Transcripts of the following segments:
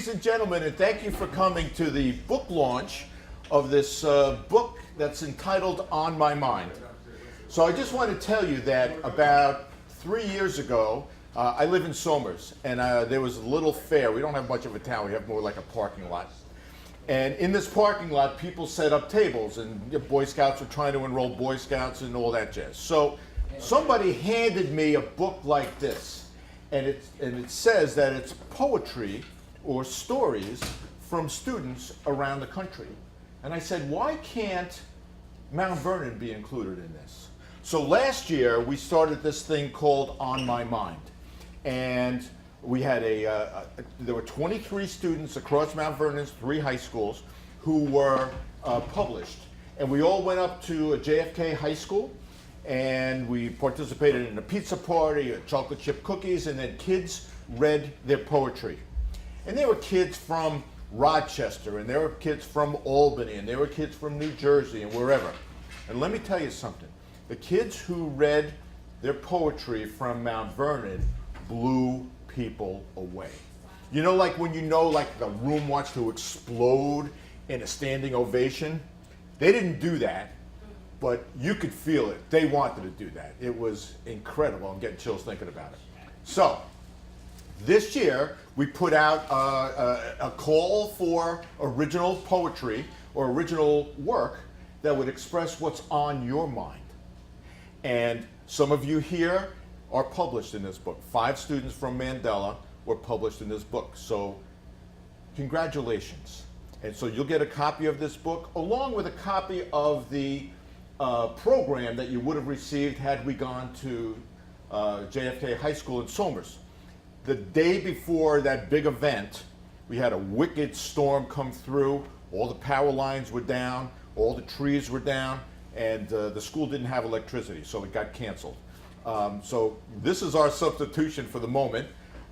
and gentlemen, and thank you for coming to the book launch of this book that's entitled On My Mind. So I just want to tell you that about 3 years ago, I live in Somers, and there was a little fair. We don't have much of a town, we have more like a parking lot. And in this parking lot, people set up tables, and Boy Scouts were trying to enroll Boy Scouts and all that jazz. So somebody handed me a book like this, and it says that it's poetry or stories from students around the country. And I said, why can't Mount Vernon be included in this? So last year, we started this thing called On My Mind. And we had there were 23 students across Mount Vernon's 3 high schools who were published. And we all went up to JFK High School, and we participated in a pizza party, chocolate chip cookies, and then kids read their poetry. And there were kids from Rochester, and there were kids from Albany, and there were kids from New Jersey, and wherever. And let me tell you something. The kids who read their poetry from Mount Vernon blew people away. You know, like when you know like the room wants to explode in a standing ovation? They didn't do that, but you could feel it. They wanted to do that. It was incredible. I'm getting chills thinking about it. So, this year, we put out a call for original poetry or original work that would express what's on your mind. And some of you here are published in this book. 5 students from Mandela were published in this book. So, congratulations. And so you'll get a copy of this book along with a copy of the program that you would have received had we gone to JFK High School in Somers. The day before that big event, we had a wicked storm come through. All the power lines were down, all the trees were down, and the school didn't have electricity, so it got canceled. So this is our substitution for the moment,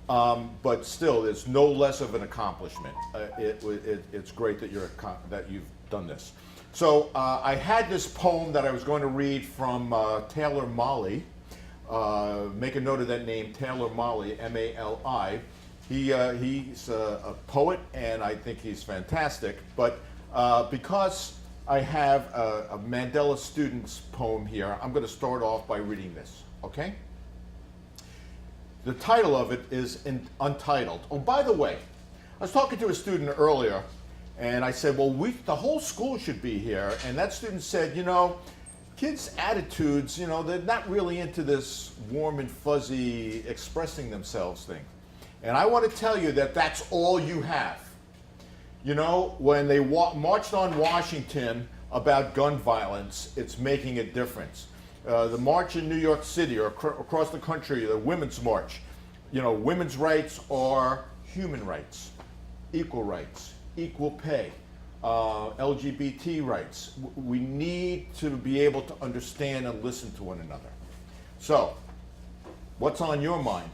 but still, it's no less of an accomplishment. It's great that you've done this. So I had this poem that I was going to read from Taylor Mali. Make a note of that name, Taylor Mali, M-A-L-I. He's a poet, and I think he's fantastic. But because I have a Mandela student's poem here, I'm going to start off by reading this, okay? The title of it is Untitled. Oh, by the way, I was talking to a student earlier, and I said, well, the whole school should be here. And that student said, you know, kids' attitudes, you know, they're not really into this warm and fuzzy expressing themselves thing. And I want to tell you that that's all you have. You know, when they marched on Washington about gun violence, it's making a difference. The march in New York City or across the country, the Women's March, you know, women's rights are human rights, equal pay. LGBT rights. We need to be able to understand and listen to one another. So, what's on your mind?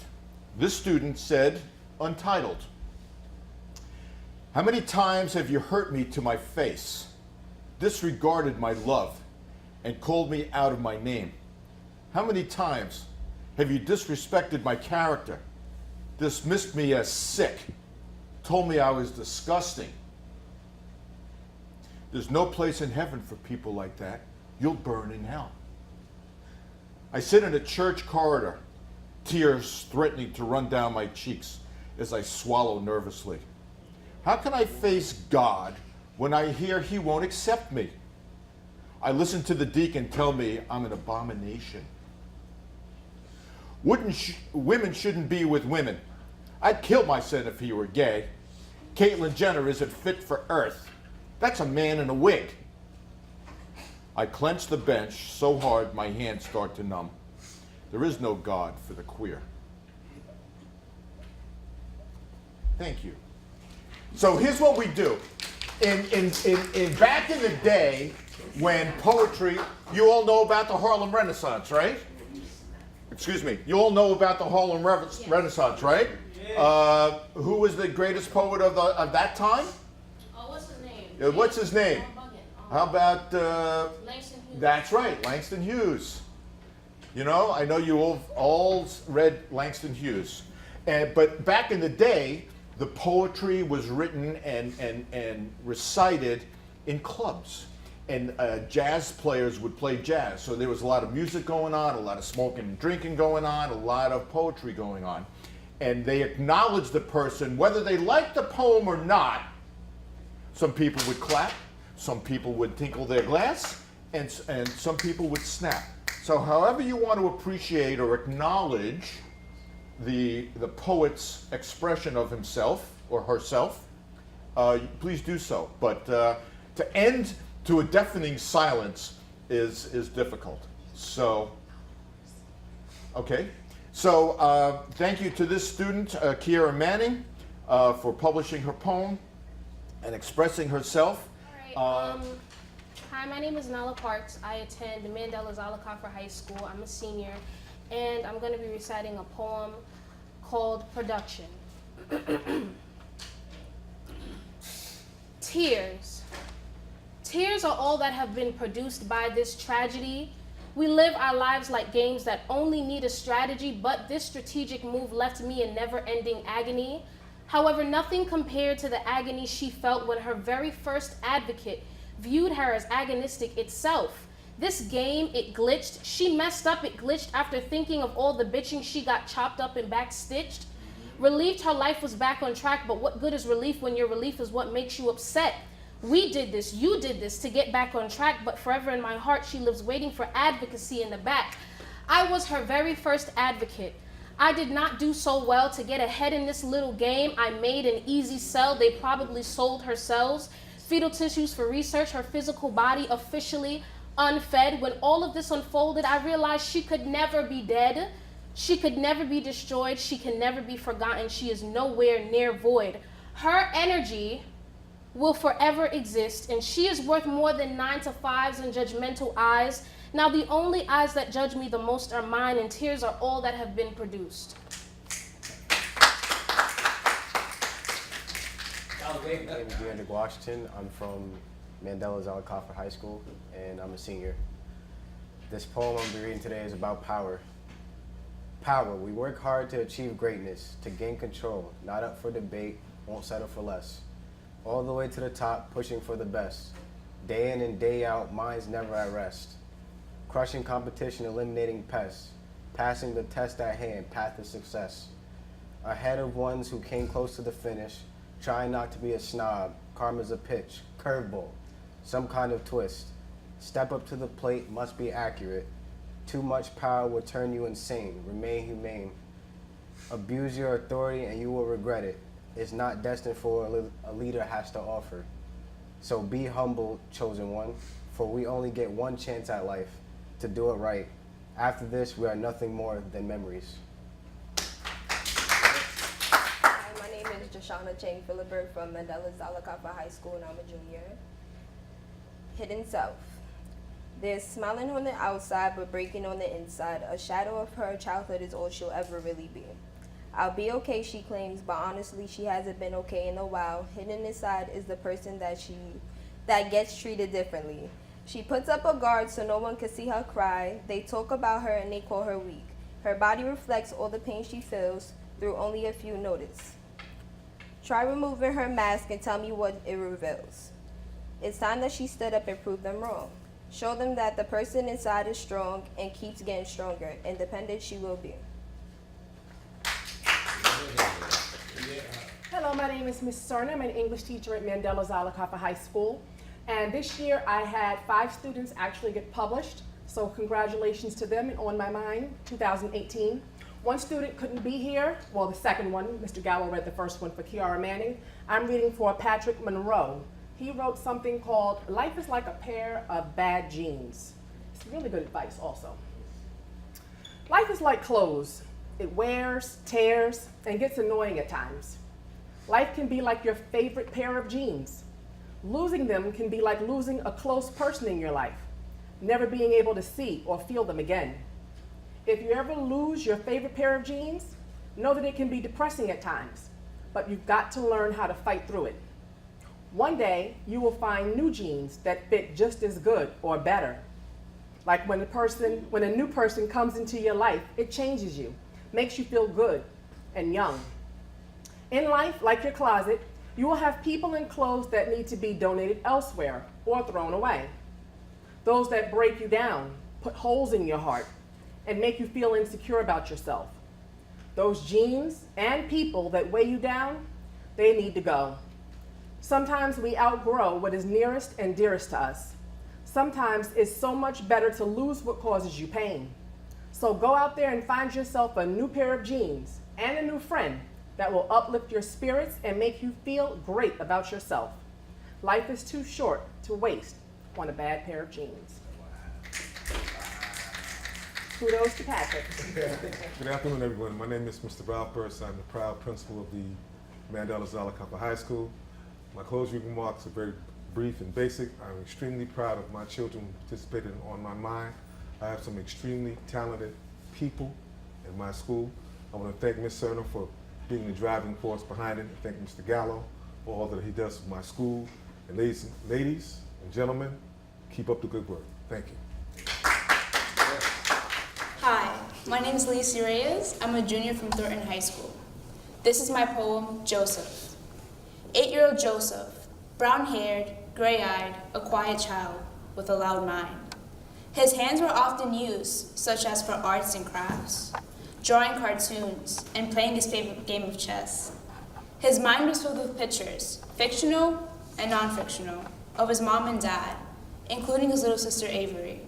This student said, Untitled. How many times have you hurt me to my face, disregarded my love, and called me out of my name? How many times have you disrespected my character, dismissed me as sick, told me I was disgusting? There's no place in heaven for people like that. You'll burn in hell. I sit in a church corridor, tears threatening to run down my cheeks as I swallow nervously. How can I face God when I hear he won't accept me? I listen to the deacon tell me I'm an abomination. Women shouldn't be with women. I'd kill my son if he were gay. Caitlyn Jenner isn't fit for Earth. That's a man in a wig. I clench the bench so hard my hands start to numb. There is no God for the queer. Thank you. So here's what we do. Back in the day when poetry, you all know about the Harlem Renaissance, right? Excuse me. You all know about the Harlem Renaissance, right? Who was the greatest poet of that time? What's his name? What's his name? How about, Langston Hughes. That's right, Langston Hughes. You know, I know you all read Langston Hughes. But back in the day, the poetry was written and recited in clubs. And jazz players would play jazz. So there was a lot of music going on, a lot of smoking and drinking going on, a lot of poetry going on. And they acknowledged the person, whether they liked the poem or not. Some people would clap, some people would tinkle their glass, and some people would snap. So however you want to appreciate or acknowledge the poet's expression of himself or herself, please do so. But to end to a deafening silence is difficult. So, okay. So thank you to this student, Kiara Manning, for publishing her poem and expressing herself. All right. Hi, my name is Nala Parks. I attend Mandela Zalakafa High School. I'm a senior, and I'm going to be reciting a poem called Production. Tears. Tears are all that have been produced by this tragedy. We live our lives like games that only need a strategy, but this strategic move left me in never-ending agony. However, nothing compared to the agony she felt when her very first advocate viewed her as agonistic itself. This game, it glitched. She messed up, it glitched after thinking of all the bitching she got chopped up and backstitched. Relieved her life was back on track, but what good is relief when your relief is what makes you upset? We did this, you did this to get back on track, but forever in my heart she lives waiting for advocacy in the back. I was her very first advocate. I did not do so well to get ahead in this little game. I made an easy sell. They probably sold her cells, fetal tissues for research, her physical body officially unfed. When all of this unfolded, I realized she could never be dead. She could never be destroyed. She can never be forgotten. She is nowhere near void. Her energy will forever exist, and she is worth more than 9 to 5s and judgmental eyes. Now the only eyes that judge me the most are mine, and tears are all that have been produced. My name is Deandre Washington. I'm from Mandela Zalakafa High School, and I'm a senior. This poem I'm reading today is about power. Power. We work hard to achieve greatness, to gain control, not up for debate, won't settle for less. All the way to the top, pushing for the best. Day in and day out, minds never at rest. Crushing competition, eliminating pests. Passing the test at hand, path to success. Ahead of ones who came close to the finish. Trying not to be a snob. Karma's a pitch, curveball, some kind of twist. Step up to the plate, must be accurate. Too much power will turn you insane. Remain humane. Abuse your authority and you will regret it. It's not destined for a leader has to offer. So be humble, chosen one, for we only get one chance at life to do it right. After this, we are nothing more than memories. Hi, my name is Joshana Chang Philibert from Mandela Zalakafa High School, and I'm a junior. Hidden Self. There's smiling on the outside, but breaking on the inside. A shadow of her childhood is all she'll ever really be. I'll be okay, she claims, but honestly, she hasn't been okay in a while. Hidden inside is the person that gets treated differently. She puts up a guard so no one can see her cry. They talk about her and they call her weak. Her body reflects all the pain she feels through only a few notice. Try removing her mask and tell me what it reveals. It's time that she stood up and proved them wrong. Show them that the person inside is strong and keeps getting stronger. Independent she will be. Hello, my name is Ms. Cerna. I'm an English teacher at Mandela Zalakafa High School. And this year I had 5 students actually get published. So congratulations to them and On My Mind 2018. One student couldn't be here. Well, the second one, Mr. Gallo read the first one for Kiara Manning. I'm reading for Patrick Monroe. He wrote something called Life is Like a Pair of Bad Jeans. It's really good advice also. Life is like clothes. It wears, tears, and gets annoying at times. Life can be like your favorite pair of jeans. Losing them can be like losing a close person in your life, never being able to see or feel them again. If you ever lose your favorite pair of jeans, know that it can be depressing at times, but you've got to learn how to fight through it. One day, you will find new jeans that fit just as good or better. Like when a new person comes into your life, it changes you, makes you feel good and young. In life, like your closet, you will have people and clothes that need to be donated elsewhere or thrown away. Those that break you down, put holes in your heart, and make you feel insecure about yourself. Those jeans and people that weigh you down, they need to go. Sometimes we outgrow what is nearest and dearest to us. Sometimes it's so much better to lose what causes you pain. So go out there and find yourself a new pair of jeans and a new friend that will uplift your spirits and make you feel great about yourself. Life is too short to waste on a bad pair of jeans. Kudos to Patrick. Good afternoon, everyone. My name is Mr. Ralph Burst. I'm the proud principal of the Mandela Zalakapa High School. My closing remarks are very brief and basic. I'm extremely proud of my children who participated in On My Mind. I have some extremely talented people in my school. I want to thank Ms. Cerner for being the driving force behind it, and thank Mr. Gallo for all that he does for my school. And ladies and gentlemen, keep up the good work. Thank you. Hi, my name is Lacey Reyes. I'm a junior from Thornton High School. This is my poem, Joseph. 8-year-old Joseph, brown-haired, gray-eyed, a quiet child with a loud mind. His hands were often used, such as for arts and crafts, drawing cartoons, and playing his favorite game of chess. His mind was filled with pictures, fictional and non-fictional, of his mom and dad, including his little sister Avery,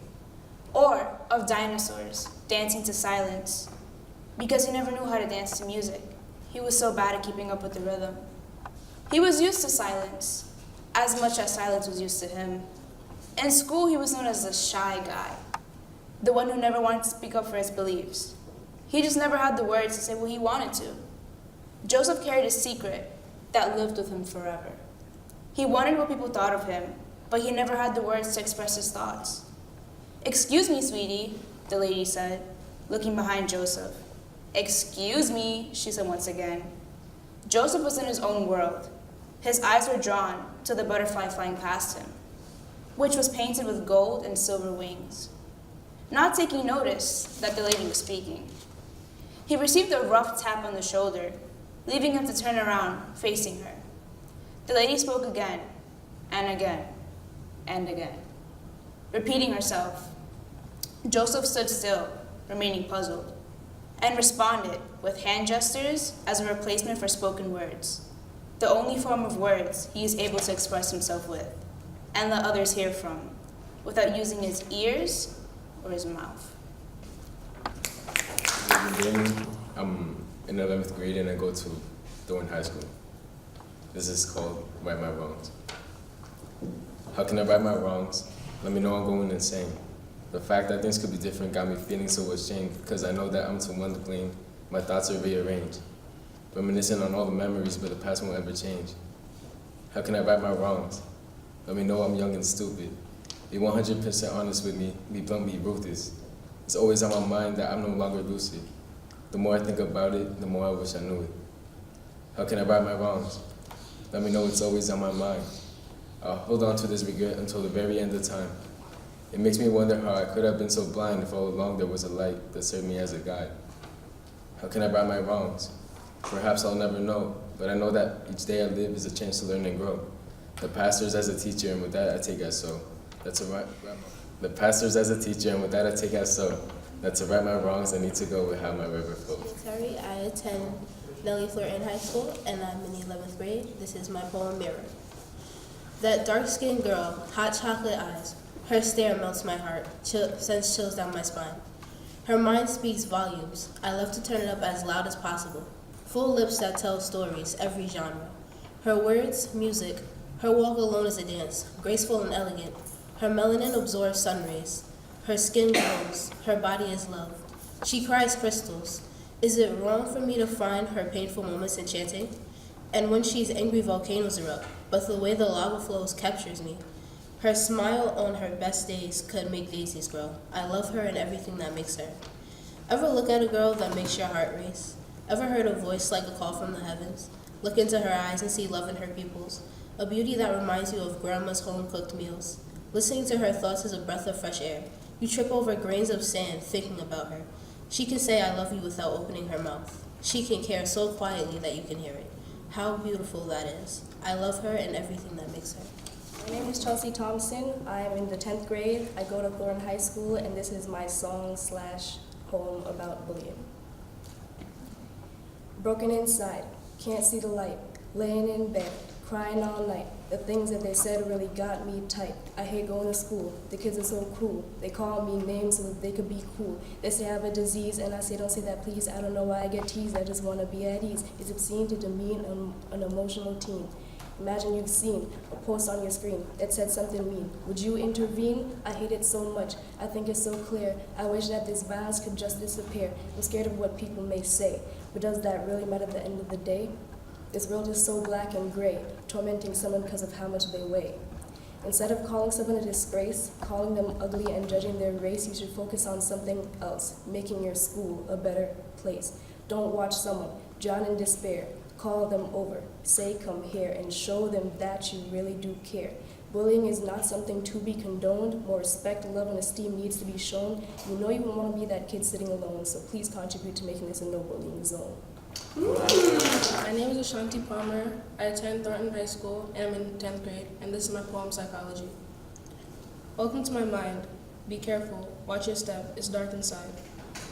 or of dinosaurs dancing to silence, because he never knew how to dance to music. He was so bad at keeping up with the rhythm. He was used to silence, as much as silence was used to him. In school, he was known as the shy guy, the one who never wanted to speak up for his beliefs. He just never had the words to say what he wanted to. Joseph carried a secret that lived with him forever. He wondered what people thought of him, but he never had the words to express his thoughts. "Excuse me, sweetie," the lady said, looking behind Joseph. "Excuse me," she said once again. Joseph was in his own world. His eyes were drawn to the butterfly flying past him, which was painted with gold and silver wings, not taking notice that the lady was speaking. He received a rough tap on the shoulder, leaving him to turn around, facing her. The lady spoke again, and again, and again, repeating herself. Joseph stood still, remaining puzzled, and responded with hand gestures as a replacement for spoken words, the only form of words he is able to express himself with, and let others hear from, without using his ears or his mouth. I'm in 11th grade and I go to Thornton High School. This is called Right My Wrongs. How can I right my wrongs? Let me know I'm going insane. The fact that things could be different got me feeling so ashamed because I know that I'm too one to blame. My thoughts are rearranged, reminiscing on all the memories, but the past won't ever change. How can I right my wrongs? Let me know I'm young and stupid. Be 100% honest with me, be blunt, be ruthless. It's always on my mind that I'm no longer lucid. The more I think about it, the more I wish I knew it. How can I right my wrongs? Let me know it's always on my mind. I'll hold on to this regret until the very end of time. It makes me wonder how I could have been so blind if all along there was a light that served me as a guide. How can I right my wrongs? Perhaps I'll never know, but I know that each day I live is a chance to learn and grow. The pastor's as a teacher, and with that I take as so. That's a right. The pastor's as a teacher, and with that I take as so. That to right my wrongs, I need to go with how my river flows. Sorry, I attend Nellie Thornton High School, and I'm in the 11th grade. This is my poem, Mirror. That dark-skinned girl, hot chocolate eyes, her stare melts my heart, sends chills down my spine. Her mind speaks volumes. I love to turn it up as loud as possible. Full lips that tell stories, every genre. Her words, music. Her walk alone is a dance, graceful and elegant. Her melanin absorbs sun rays. Her skin glows. Her body is love. She cries crystals. Is it wrong for me to find her painful moments enchanting? And when she's angry, volcanoes erupt, but the way the lava flows captures me. Her smile on her best days could make daisies grow. I love her and everything that makes her. Ever look at a girl that makes your heart race? Ever heard a voice like a call from the heavens? Look into her eyes and see love in her pupils, a beauty that reminds you of grandma's home-cooked meals. Listening to her thoughts is a breath of fresh air. You trip over grains of sand thinking about her. She can say I love you without opening her mouth. She can care so quietly that you can hear it. How beautiful that is. I love her and everything that makes her. My name is Chelsea Thompson. I am in the 10th grade. I go to Thornton High School, and this is my song/poem about bullying. Broken inside, can't see the light, laying in bed, crying all night. The things that they said really got me tight. I hate going to school. The kids are so cruel. They call me names so that they could be cool. They say I have a disease, and I say, don't say that please. I don't know why I get teased. I just want to be at ease. It's obscene to demean an emotional teen. Imagine you've seen a post on your screen that said something mean. Would you intervene? I hate it so much. I think it's so clear. I wish that this violence could just disappear. I'm scared of what people may say. But does that really matter at the end of the day? This world is so black and gray, tormenting someone because of how much they weigh. Instead of calling someone a disgrace, calling them ugly and judging their race, you should focus on something else, making your school a better place. Don't watch someone drown in despair. Call them over, say come here, and show them that you really do care. Bullying is not something to be condoned. More respect, love, and esteem needs to be shown. You know you won't want to be that kid sitting alone, so please contribute to making this a no bullying zone. My name is Ashanti Palmer. I attend Thornton High School and I'm in 10th grade, and this is my poem, Psychology. Welcome to my mind. Be careful. Watch your step. It's dark inside.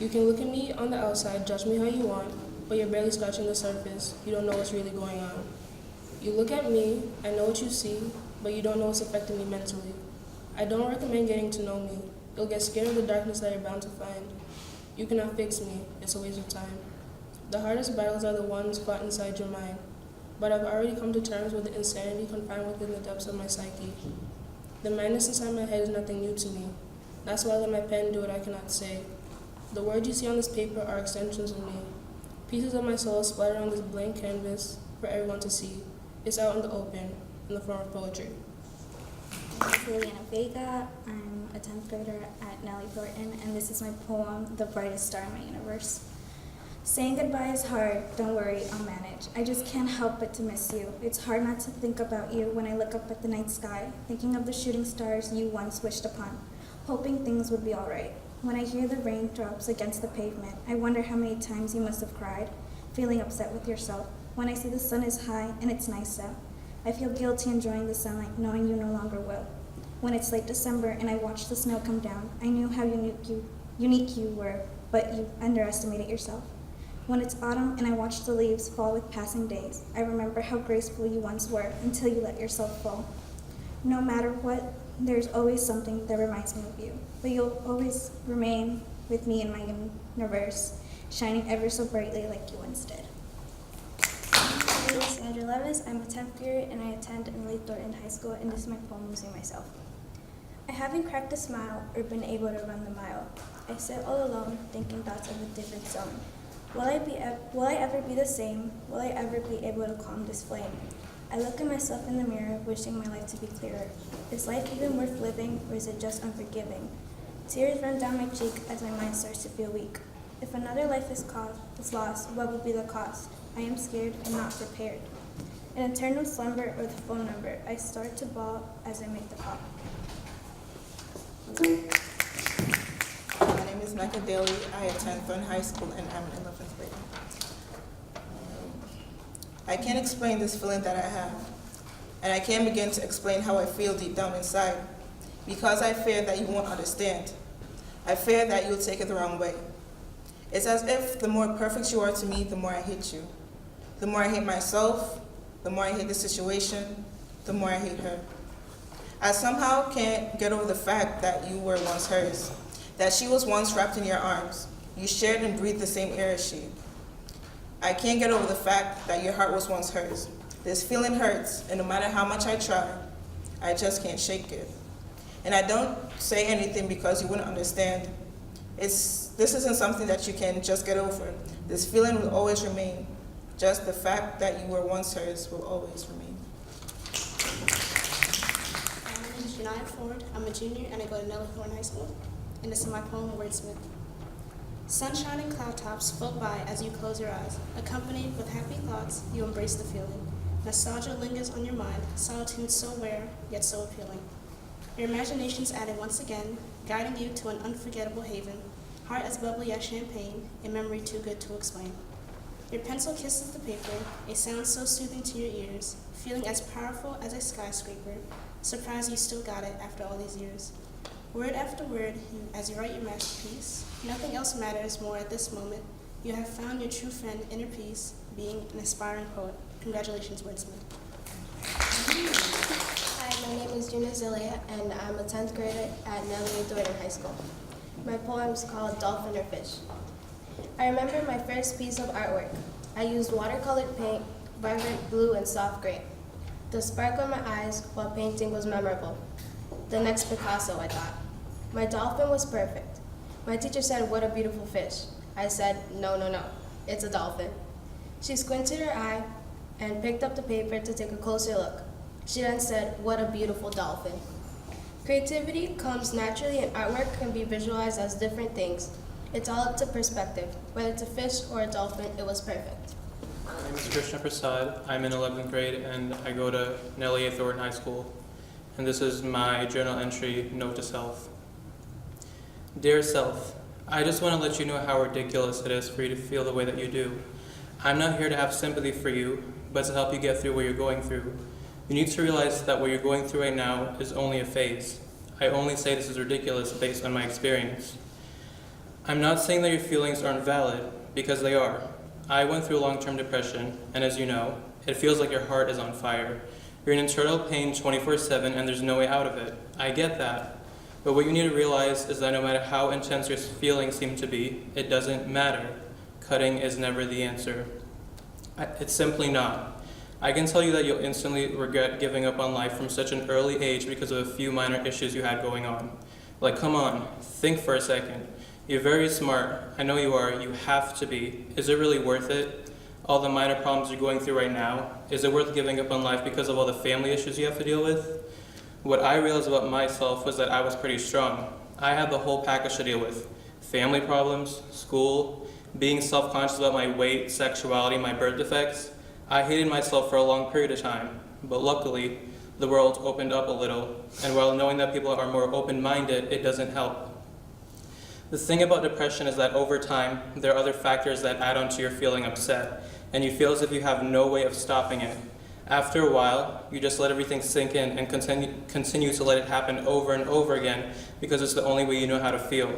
You can look at me on the outside, judge me how you want, but you're barely scratching the surface. You don't know what's really going on. You look at me, I know what you see, but you don't know what's affecting me mentally. I don't recommend getting to know me. You'll get scared of the darkness that you're bound to find. You cannot fix me. It's a waste of time. The hardest battles are the ones fought inside your mind, but I've already come to terms with the insanity confined within the depths of my psyche. The madness inside my head is nothing new to me. That's why I let my pen do what I cannot say. The words you see on this paper are extensions of me. Pieces of my soul splattered on this blank canvas for everyone to see. It's out in the open, in the form of poetry. My name is Liliana Vega. I'm a 10th grader at Nellie Thornton, and this is my poem, The Brightest Star in My Universe. Saying goodbye is hard. Don't worry, I'll manage. I just can't help but to miss you. It's hard not to think about you when I look up at the night sky, thinking of the shooting stars you once wished upon, hoping things would be all right. When I hear the raindrops against the pavement, I wonder how many times you must have cried, feeling upset with yourself. When I see the sun is high and it's nice out, I feel guilty enjoying the sunlight, knowing you no longer will. When it's late December and I watch the snow come down, I knew how unique you were, but you underestimated yourself. When it's autumn and I watch the leaves fall with passing days, I remember how graceful you once were until you let yourself fall. No matter what, there's always something that reminds me of you, but you'll always remain with me in my universe, shining ever so brightly like you once did. My name is Sandra Levis. I'm a 10th grader and I attend Emily Thornton High School, and this is my poem, Losing Myself. I haven't cracked a smile or been able to run the mile. I sit all alone, thinking thoughts of a different zone. Will I ever be the same? Will I ever be able to calm this flame? I look at myself in the mirror, wishing my life to be clearer. Is life even worth living, or is it just unforgiving? Tears run down my cheek as my mind starts to feel weak. If another life is lost, what will be the cost? I am scared and not prepared. An eternal slumber or the phone number. I start to bawl as I make the call. My name is Mecca Daly. I attend Thornton High School and I'm in 11th grade. I can't explain this feeling that I have, and I can't begin to explain how I feel deep down inside, because I fear that you won't understand. I fear that you'll take it the wrong way. It's as if the more perfect you are to me, the more I hate you. The more I hate myself, the more I hate the situation, the more I hate her. I somehow can't get over the fact that you were once hers, that she was once wrapped in your arms. You shared and breathed the same air as she. I can't get over the fact that your heart was once hers. This feeling hurts, and no matter how much I try, I just can't shake it. And I don't say anything because you wouldn't understand. This isn't something that you can just get over. This feeling will always remain. Just the fact that you were once hers will always remain. My name is Janiyah Ford. I'm a junior and I go to Nellie Thornton High School. And this is my poem, Wordsmith. Sunshine and cloud tops float by as you close your eyes. Accompanied with happy thoughts, you embrace the feeling. Nostalgia lingers on your mind, solitude so rare, yet so appealing. Your imagination's added once again, guiding you to an unforgettable haven, heart as bubbly as champagne, a memory too good to explain. Your pencil kisses the paper, a sound so soothing to your ears, feeling as powerful as a skyscraper, surprised you still got it after all these years. Word after word, as you write your masterpiece, nothing else matters more at this moment. You have found your true friend, inner peace, being an aspiring poet. Congratulations, wordsmith. Hi, my name is Juna Zillia, and I'm a 10th grader at Nellie Thornton High School. My poem is called Dolphin or Fish. I remember my first piece of artwork. I used watercolored paint, vibrant blue and soft gray. The spark in my eyes while painting was memorable. The next Picasso, I thought. My dolphin was perfect. My teacher said, "What a beautiful fish." I said, no, it's a dolphin. She squinted her eye and picked up the paper to take a closer look. She then said, "What a beautiful dolphin." Creativity comes naturally, and artwork can be visualized as different things. It's all up to perspective. Whether it's a fish or a dolphin, it was perfect. My name is Krishna Prasad. I'm in 11th grade and I go to Nellie Thornton High School. And this is my journal entry, note to self. Dear self, I just want to let you know how ridiculous it is for you to feel the way that you do. I'm not here to have sympathy for you, but to help you get through what you're going through. You need to realize that what you're going through right now is only a phase. I only say this is ridiculous based on my experience. I'm not saying that your feelings aren't valid, because they are. I went through long-term depression, and as you know, it feels like your heart is on fire. You're in internal pain 24/7 and there's no way out of it. I get that. But what you need to realize is that no matter how intense your feelings seem to be, it doesn't matter. Cutting is never the answer. It's simply not. I can tell you that you'll instantly regret giving up on life from such an early age because of a few minor issues you had going on. Like, come on, think for a second. You're very smart. I know you are. You have to be. Is it really worth it? All the minor problems you're going through right now, is it worth giving up on life because of all the family issues you have to deal with? What I realized about myself was that I was pretty strong. I had the whole package to deal with. Family problems, school, being self-conscious about my weight, sexuality, my birth defects. I hated myself for a long period of time, but luckily, the world opened up a little, and while knowing that people are more open-minded, it doesn't help. The thing about depression is that over time, there are other factors that add on to your feeling upset, and you feel as if you have no way of stopping it. After a while, you just let everything sink in and continue to let it happen over and over again because it's the only way you know how to feel,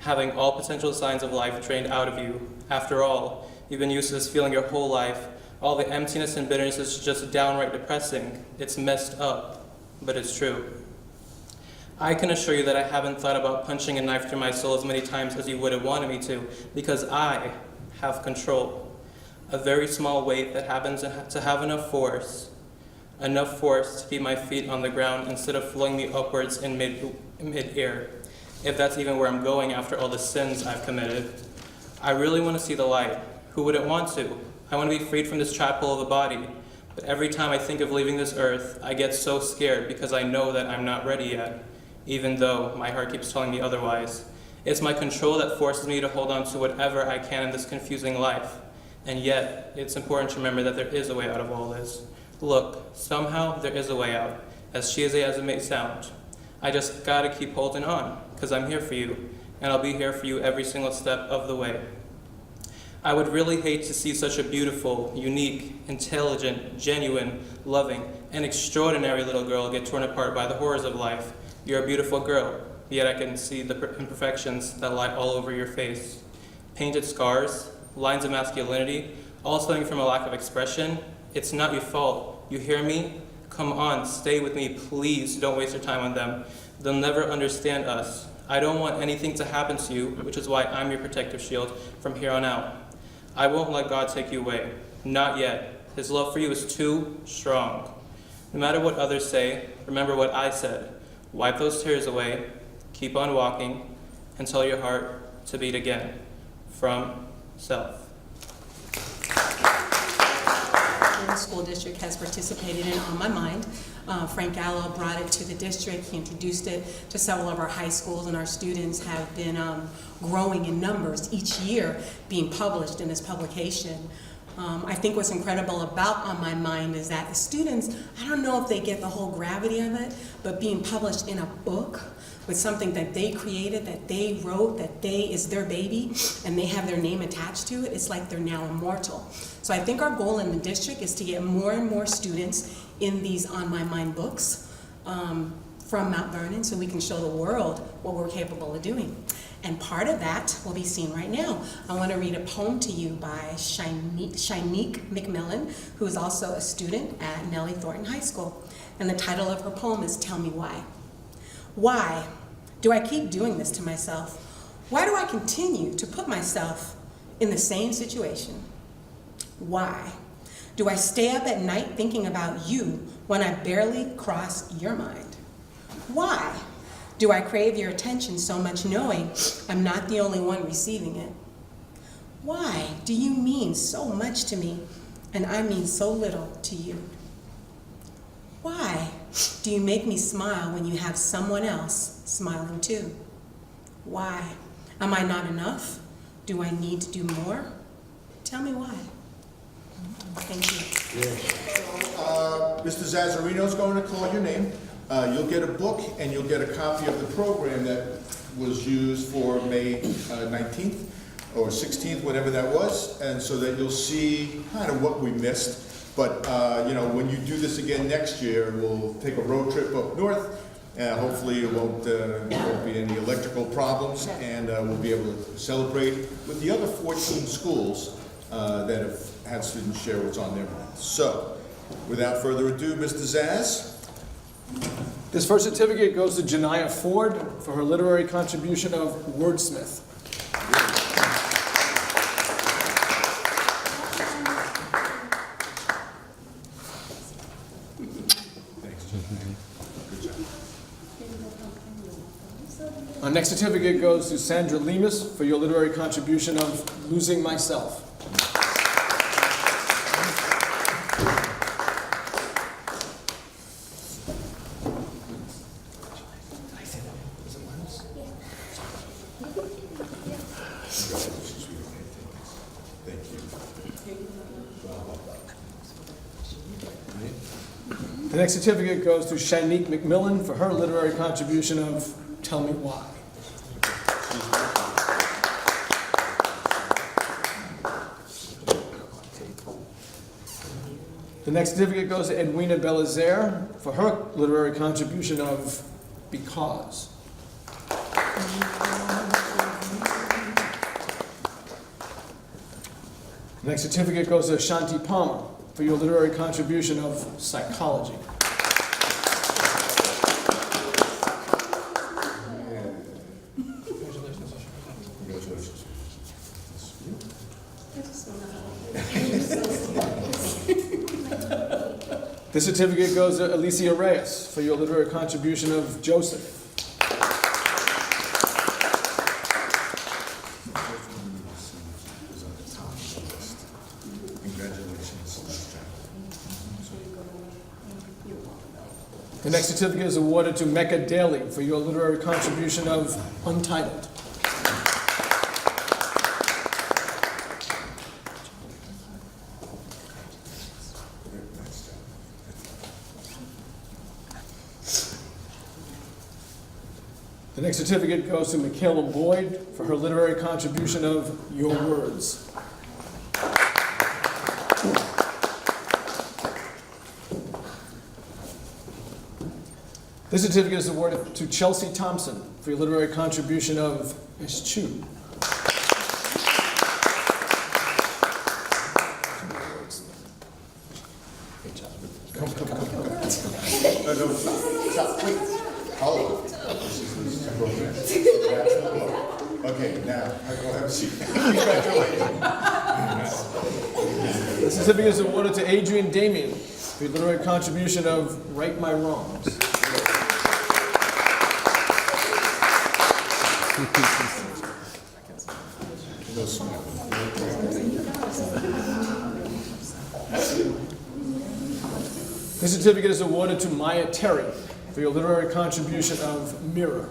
having all potential signs of life drained out of you. After all, you've been used to this feeling your whole life. All the emptiness and bitterness is just downright depressing. It's messed up, but it's true. I can assure you that I haven't thought about punching a knife through my soul as many times as you would have wanted me to, because I have control. A very small weight that happens to have enough force to keep my feet on the ground instead of flowing me upwards in mid-air, if that's even where I'm going after all the sins I've committed. I really want to see the light. Who wouldn't want to? I want to be freed from this trap hole of the body. But every time I think of leaving this earth, I get so scared because I know that I'm not ready yet, even though my heart keeps telling me otherwise. It's my control that forces me to hold on to whatever I can in this confusing life. And yet, it's important to remember that there is a way out of all this. Look, somehow there is a way out, as cheesy as it may sound. I just gotta keep holding on, because I'm here for you, and I'll be here for you every single step of the way. I would really hate to see such a beautiful, unique, intelligent, genuine, loving, and extraordinary little girl get torn apart by the horrors of life. You're a beautiful girl, yet I can see the imperfections that lie all over your face. Painted scars, lines of masculinity, all stemming from a lack of expression. It's not your fault. You hear me? Come on, stay with me, please. Don't waste your time on them. They'll never understand us. I don't want anything to happen to you, which is why I'm your protective shield from here on out. I won't let God take you away. Not yet. His love for you is too strong. No matter what others say, remember what I said. Wipe those tears away, keep on walking, and tell your heart to beat again. From self. The school district has participated in On My Mind. Frank Gallo brought it to the district. He introduced it to several of our high schools, and our students have been growing in numbers each year being published in this publication. I think what's incredible about On My Mind is that the students, I don't know if they get the whole gravity of it, but being published in a book with something that they created, that they wrote, that is their baby, and they have their name attached to it, it's like they're now immortal. So I think our goal in the district is to get more and more students in these On My Mind books from Mount Vernon so we can show the world what we're capable of doing. And part of that will be seen right now. I want to read a poem to you by Shanique McMillan, who is also a student at Nellie Thornton High School. And the title of her poem is Tell Me Why. Why do I keep doing this to myself? Why do I continue to put myself in the same situation? Why do I stay up at night thinking about you when I barely cross your mind? Why do I crave your attention so much knowing I'm not the only one receiving it? Why do you mean so much to me and I mean so little to you? Why do you make me smile when you have someone else smiling too? Why? Am I not enough? Do I need to do more? Tell me why. Thank you. Mr. Zazzarino is going to call your name. You'll get a book and you'll get a copy of the program that was used for May 19th or 16th, whatever that was, and so that you'll see kind of what we missed. But you know, when you do this again next year, we'll take a road trip up north. Hopefully it won't be any electrical problems, and we'll be able to celebrate with the other 14 schools that have had students share what's on their mind. So, without further ado, Mr. Zaz. This first certificate goes to Janiyah Ford for her literary contribution of Wordsmith. Our next certificate goes to Sandra Lemus for your literary contribution of Losing Myself. The next certificate goes to Shanique McMillan for her literary contribution of Tell Me Why. The next certificate goes to Edwina Belizaire for her literary contribution of Because. The next certificate goes to Ashanti Palmer for your literary contribution of Psychology. This certificate goes to Alicia Reyes for your literary contribution of Joseph. The next certificate is awarded to Mecca Daly for your literary contribution of Untitled. The next certificate goes to Michaela Boyd for her literary contribution of Your Words. This certificate is awarded to Chelsea Thompson for your literary contribution of Eschew. Come. No, stop, wait. Hold on. Okay, now, go have a seat. Congratulations. The certificate is awarded to Adrian Damien for your literary contribution of Right My Wrongs. No smile. This certificate is awarded to Maya Terry for your literary contribution of Mirror.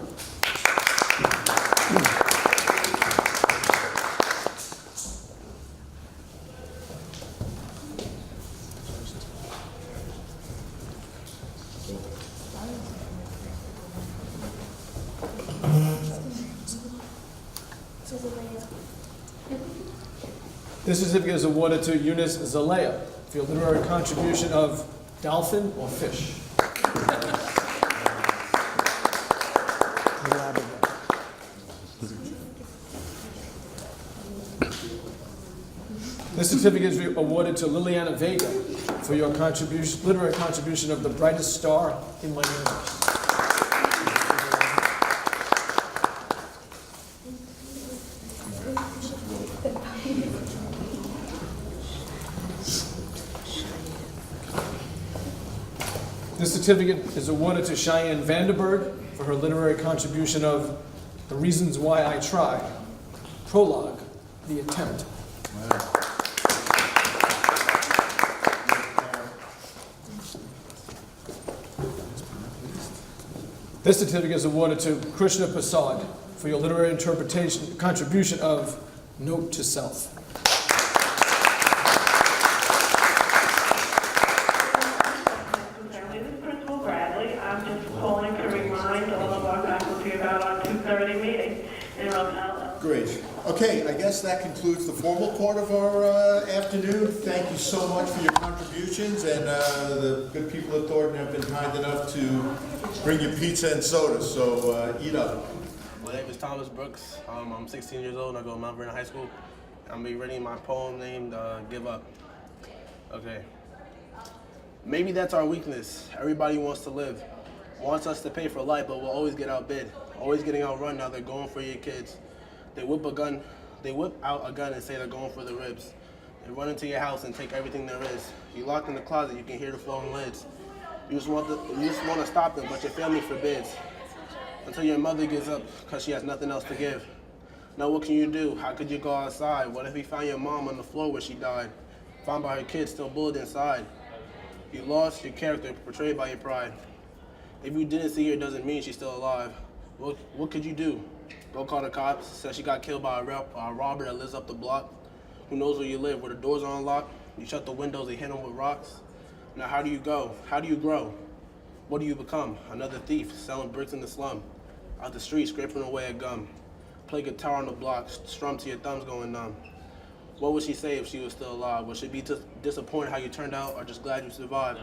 This certificate is awarded to Eunice Zalea for your literary contribution of Dolphin or Fish. This certificate is awarded to Liliana Vega for your literary contribution of The Brightest Star in My Universe. This certificate is awarded to Cheyenne Vanderberg for her literary contribution of The Reasons Why I Try, Prologue, The Attempt. This certificate is awarded to Krishna Prasad for your literary interpretation contribution of Note to Self. I'm just calling to remind all of our faculty about our 2:30 meeting in Roselle. Great. Okay, I guess that concludes the formal part of our afternoon. Thank you so much for your contributions, and the good people at Thornton have been kind enough to bring you pizza and soda, so eat up. My name is Thomas Brooks. I'm 16 years old and I go to Mount Vernon High School. I'm going to be reading my poem named Give Up. Okay. Maybe that's our weakness. Everybody wants to live. Wants us to pay for life, but we'll always get outbid. Always getting outrun. Now they're going for your kids. They whip out a gun and say they're going for the ribs. They run into your house and take everything there is. You locked in the closet, you can hear the flowing lids. You just want to stop them, but your family forbids. Until your mother gives up because she has nothing else to give. Now what can you do? How could you go outside? What if you found your mom on the floor where she died? Found by her kids still bullied inside. You lost your character, portrayed by your pride. If you didn't see her, doesn't mean she's still alive. What could you do? Go call the cops, said she got killed by a robber that lives up the block. Who knows where you live, where the doors are unlocked? You shut the windows and hit them with rocks. Now how do you go? How do you grow? What do you become? Another thief, selling bricks in the slum. Out the street, scraping away at gum. Play guitar on the block, strum to your thumbs going numb. What would she say if she was still alive? Would she be disappointed how you turned out, or just glad you survived?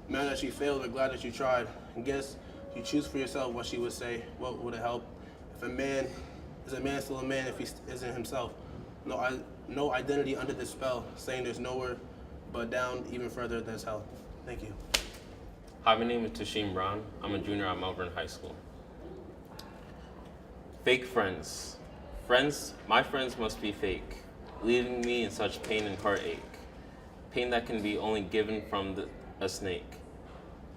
Mad that she failed, or glad that you tried? And guess you choose for yourself what she would say. What would it help? If a man still a man if he isn't himself? No identity under this spell, saying there's nowhere but down, even further, there's hell. Thank you. Hi, my name is Tashim Brown. I'm a junior at Mount Vernon High School. Fake friends. My friends must be fake, leaving me in such pain and heartache. Pain that can be only given from a snake.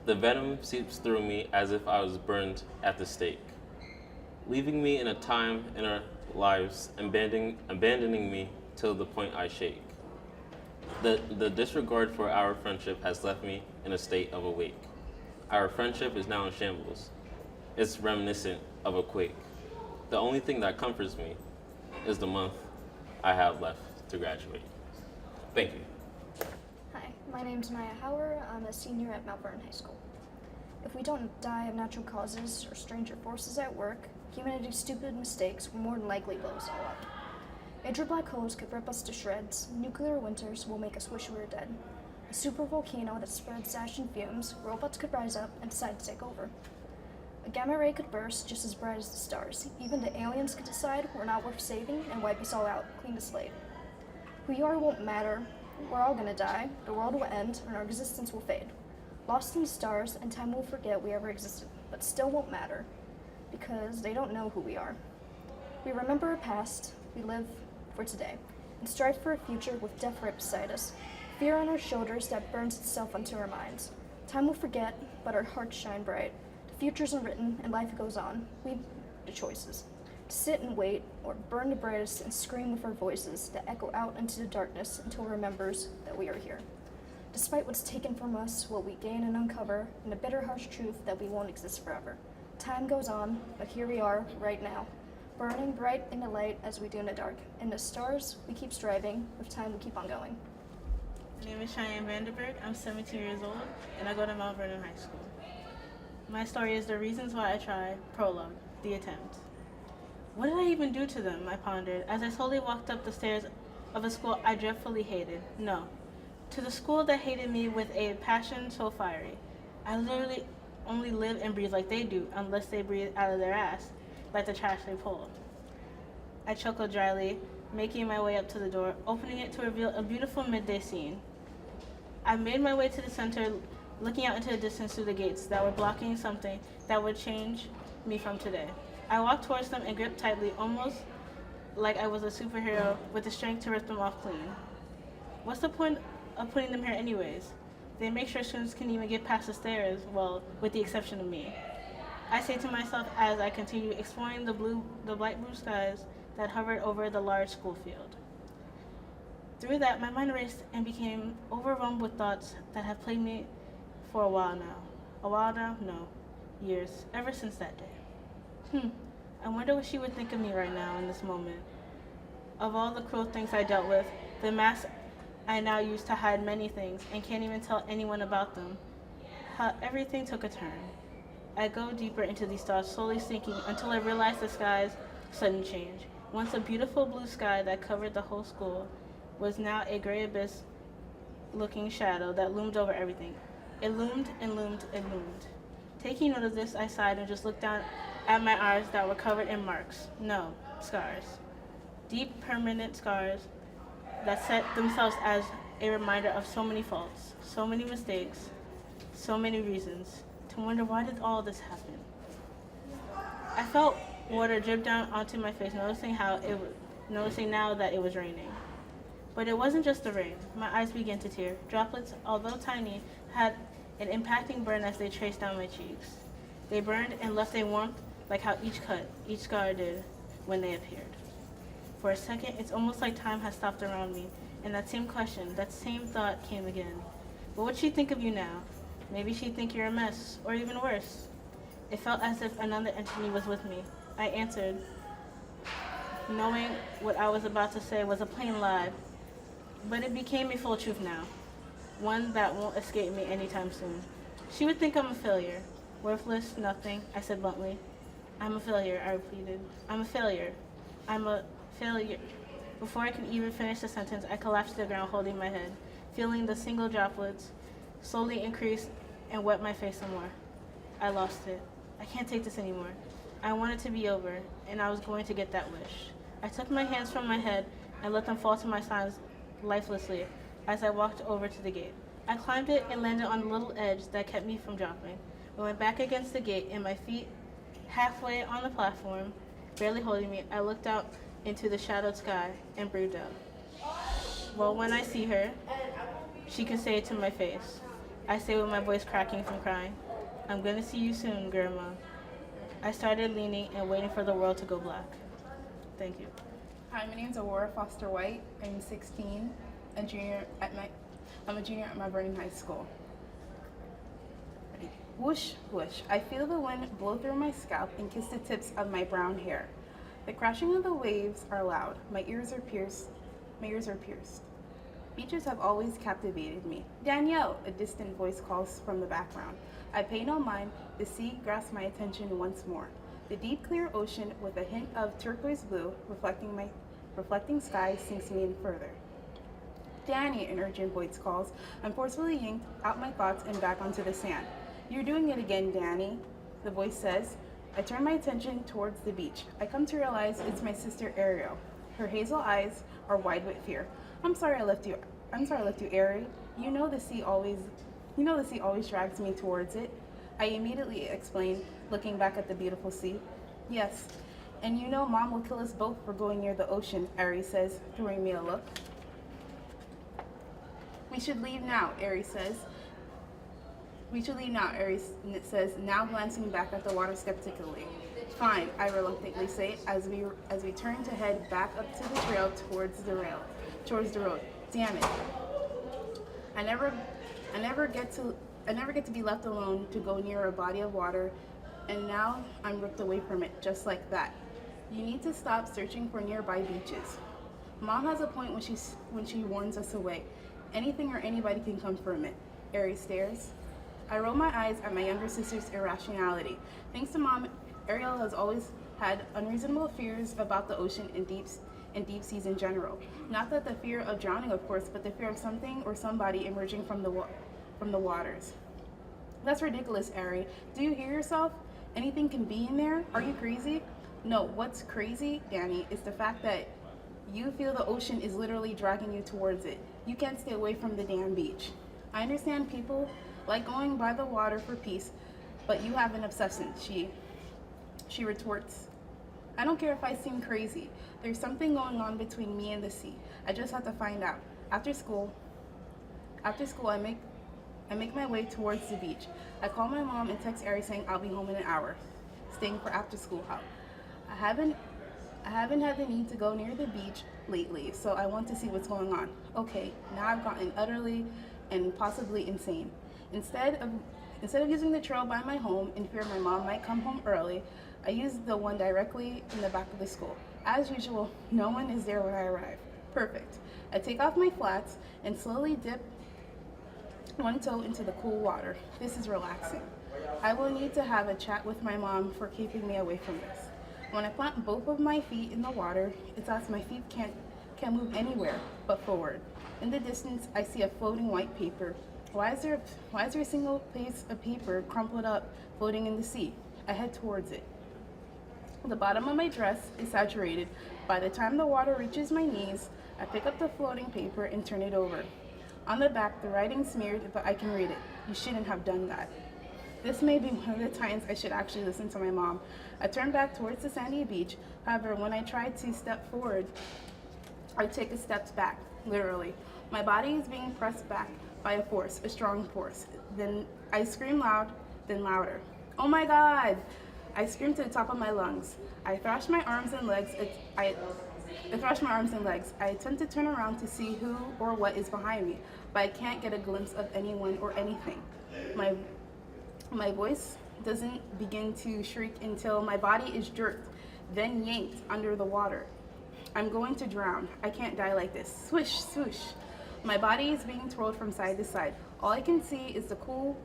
The venom seeps through me as if I was burned at the stake, leaving me in a time in our lives, abandoning me till the point I shake. The disregard for our friendship has left me in a state of awake. Our friendship is now in shambles. It's reminiscent of a quake. The only thing that comforts me is the month I have left to graduate. Thank you. Hi, my name's Maya Hauer. I'm a senior at Mount Vernon High School. If we don't die of natural causes or stranger forces at work, humanity's stupid mistakes will more than likely blow us all up. Major black holes could rip us to shreds. Nuclear winters will make us wish we were dead. A super volcano that spreads ash and fumes, robots could rise up and decide to take over. A gamma ray could burst just as bright as the stars. Even the aliens could decide we're not worth saving and wipe us all out, clean the slate. Who you are won't matter. We're all gonna die. The world will end and our existence will fade. Lost in the stars, and time will forget we ever existed, but still won't matter because they don't know who we are. We remember our past, we live for today, and strive for a future with death right beside us. Fear on our shoulders that burns itself onto our minds. Time will forget, but our hearts shine bright. The future's unwritten and life goes on. We the choices. To sit and wait, or burn the brightest and scream with our voices that echo out into the darkness until it remembers that we are here. Despite what's taken from us, what we gain and uncover, and the bitter harsh truth that we won't exist forever. Time goes on, but here we are, right now, burning bright in the light as we do in the dark. In the stars, we keep striving. With time, we keep on going. My name is Cheyenne Vanderberg. I'm 17 years old, and I go to Mount Vernon High School. My story is The Reasons Why I Try, Prologue, The Attempt. What did I even do to them? I pondered as I slowly walked up the stairs of a school I dreadfully hated. No, to the school that hated me with a passion so fiery. I literally only live and breathe like they do, unless they breathe out of their ass, like the trash they pull. I chuckled dryly, making my way up to the door, opening it to reveal a beautiful midday scene. I made my way to the center, looking out into the distance through the gates that were blocking something that would change me from today. I walked towards them and gripped tightly, almost like I was a superhero with the strength to rip them off clean. What's the point of putting them here anyways? They make sure students can even get past the stairs, well, with the exception of me. I say to myself as I continue exploring the bright blue skies that hovered over the large school field. Through that, my mind raced and became overwhelmed with thoughts that have plagued me for a while now. A while now? No. Years. Ever since that day. I wonder what she would think of me right now in this moment. Of all the cruel things I dealt with, the mask I now use to hide many things and can't even tell anyone about them. How everything took a turn. I go deeper into these thoughts, slowly sinking until I realize the sky's sudden change. Once a beautiful blue sky that covered the whole school was now a gray abyss-looking shadow that loomed over everything. It loomed and loomed and loomed. Taking note of this, I sighed and just looked down at my eyes that were covered in marks. No, scars. Deep, permanent scars that set themselves as a reminder of so many faults, so many mistakes, so many reasons to wonder why did all this happen. I felt water drip down onto my face, noticing now that it was raining. But it wasn't just the rain. My eyes began to tear. Droplets, although tiny, had an impacting burn as they traced down my cheeks. They burned and left a warmth like how each cut, each scar did when they appeared. For a second, it's almost like time has stopped around me, and that same question, that same thought came again. What would she think of you now? Maybe she'd think you're a mess, or even worse. It felt as if another entity was with me. I answered, knowing what I was about to say was a plain lie, but it became a full truth now, one that won't escape me anytime soon. She would think I'm a failure, worthless, nothing, I said bluntly. I'm a failure, I repeated. I'm a failure. I'm a failure. Before I could even finish the sentence, I collapsed to the ground holding my head, feeling the single droplets slowly increase and wet my face some more. I lost it. I can't take this anymore. I wanted to be over, and I was going to get that wish. I took my hands from my head and let them fall to my sides lifelessly as I walked over to the gate. I climbed it and landed on the little edge that kept me from dropping. I went back against the gate and my feet halfway on the platform, barely holding me, I looked out into the shadowed sky and breathed out. Well, when I see her, she can say it to my face. I say with my voice cracking from crying, I'm gonna see you soon, Grandma. I started leaning and waiting for the world to go black. Thank you. Hi, my name is Aurora Foster White. I'm 16, I'm a junior at Mount Vernon High School. Ready? Whoosh, whoosh. I feel the wind blow through my scalp and kiss the tips of my brown hair. The crashing of the waves are loud. My ears are pierced. Beaches have always captivated me. Danielle, a distant voice calls from the background. I pay no mind. The sea grasps my attention once more. The deep, clear ocean with a hint of turquoise blue reflecting sky sinks me in further. Danny, an urgent voice calls. I'm forcefully yanked out my thoughts and back onto the sand. You're doing it again, Danny, the voice says. I turn my attention towards the beach. I come to realize it's my sister Ariel. Her hazel eyes are wide with fear. I'm sorry I left you, Ari. You know the sea always drags me towards it. I immediately explain, looking back at the beautiful sea. Yes, and you know Mom will kill us both for going near the ocean, Ari says, throwing me a look. We should leave now, Ari says. Ari says, now glancing back at the water skeptically. Fine, I reluctantly say, as we turn to head back up to the trail towards the road. Damn it. I never get to be left alone to go near a body of water, and now I'm ripped away from it, just like that. You need to stop searching for nearby beaches. Mom has a point when she warns us away. Anything or anybody can come from it. Ari stares. I roll my eyes at my younger sister's irrationality. Thanks to Mom, Ariel has always had unreasonable fears about the ocean and deep seas in general. Not that the fear of drowning, of course, but the fear of something or somebody emerging from the waters. That's ridiculous, Ari. Do you hear yourself? Anything can be in there? Are you crazy? No, what's crazy, Danny, is the fact that you feel the ocean is literally dragging you towards it. You can't stay away from the damn beach. I understand people like going by the water for peace, but you have an obsession, she retorts. I don't care if I seem crazy. There's something going on between me and the sea. I just have to find out. After school, I make my way towards the beach. I call my mom and text Ari saying I'll be home in an hour, staying for after school help. I haven't had the need to go near the beach lately, so I want to see what's going on. Okay, now I've gotten utterly and possibly insane. Instead of using the trail by my home in fear my mom might come home early, I use the one directly in the back of the school. As usual, no one is there when I arrive. Perfect. I take off my flats and slowly dip one toe into the cool water. This is relaxing. I will need to have a chat with my mom for keeping me away from this. When I plant both of my feet in the water, it's as my feet can't move anywhere but forward. In the distance, I see a floating white paper. Why is there a single piece of paper crumpled up floating in the sea? I head towards it. The bottom of my dress is saturated. By the time the water reaches my knees, I pick up the floating paper and turn it over. On the back, the writing's smeared, but I can read it. You shouldn't have done that. This may be one of the times I should actually listen to my mom. I turn back towards the sandy beach. However, when I try to step forward, I take a step back, literally. My body is being pressed back by a force, a strong force. Then I scream loud, then louder. Oh my God! I scream to the top of my lungs. I thrash my arms and legs. I attempt to turn around to see who or what is behind me, but I can't get a glimpse of anyone or anything. My voice doesn't begin to shriek until my body is jerked, then yanked under the water. I'm going to drown. I can't die like this. Swish, swoosh. My body is being twirled from side to side. All I can see is cool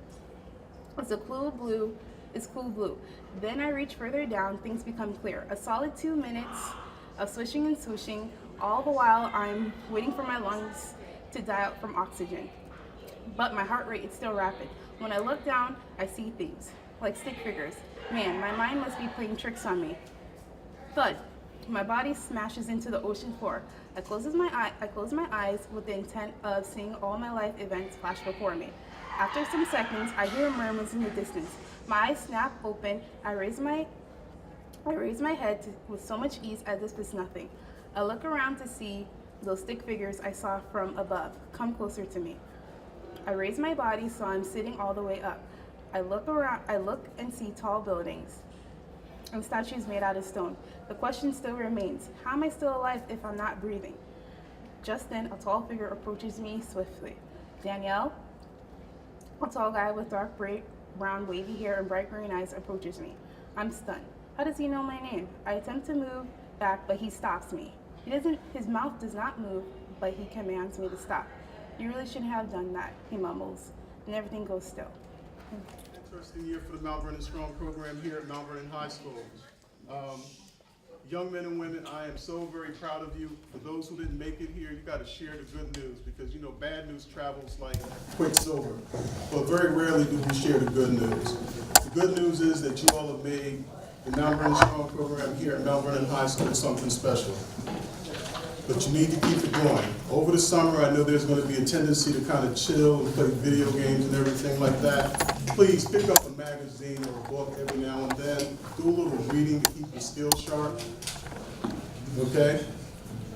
blue. Then I reach further down, things become clear. A solid 2 minutes of swishing and swooshing, all the while I'm waiting for my lungs to die out from oxygen. But my heart rate is still rapid. When I look down, I see things, like stick figures. Man, my mind must be playing tricks on me. Thud. My body smashes into the ocean floor. I close my eyes with the intent of seeing all my life events flash before me. After some seconds, I hear murmurs in the distance. My eyes snap open. I raise my head with so much ease as if it's nothing. I look around to see those stick figures I saw from above come closer to me. I raise my body so I'm sitting all the way up. I look and see tall buildings and statues made out of stone. The question still remains, how am I still alive if I'm not breathing? Just then, a tall figure approaches me swiftly. Danielle, a tall guy with dark brown wavy hair and bright green eyes approaches me. I'm stunned. How does he know my name? I attempt to move back, but he stops me. His mouth does not move, but he commands me to stop. You really shouldn't have done that, he mumbles, and everything goes still. Interesting year for the Mount Vernon Strong program here at Mount Vernon High School. Young men and women, I am so very proud of you. For those who didn't make it here, you got to share the good news because you know bad news travels like quicksilver, but very rarely do we share the good news. The good news is that you all have made the Mount Vernon Strong program here at Mount Vernon High School something special. But you need to keep it going. Over the summer, I know there's going to be a tendency to kind of chill and play video games and everything like that. Please pick up a magazine or a book every now and then. Do a little reading to keep your skills sharp. Okay?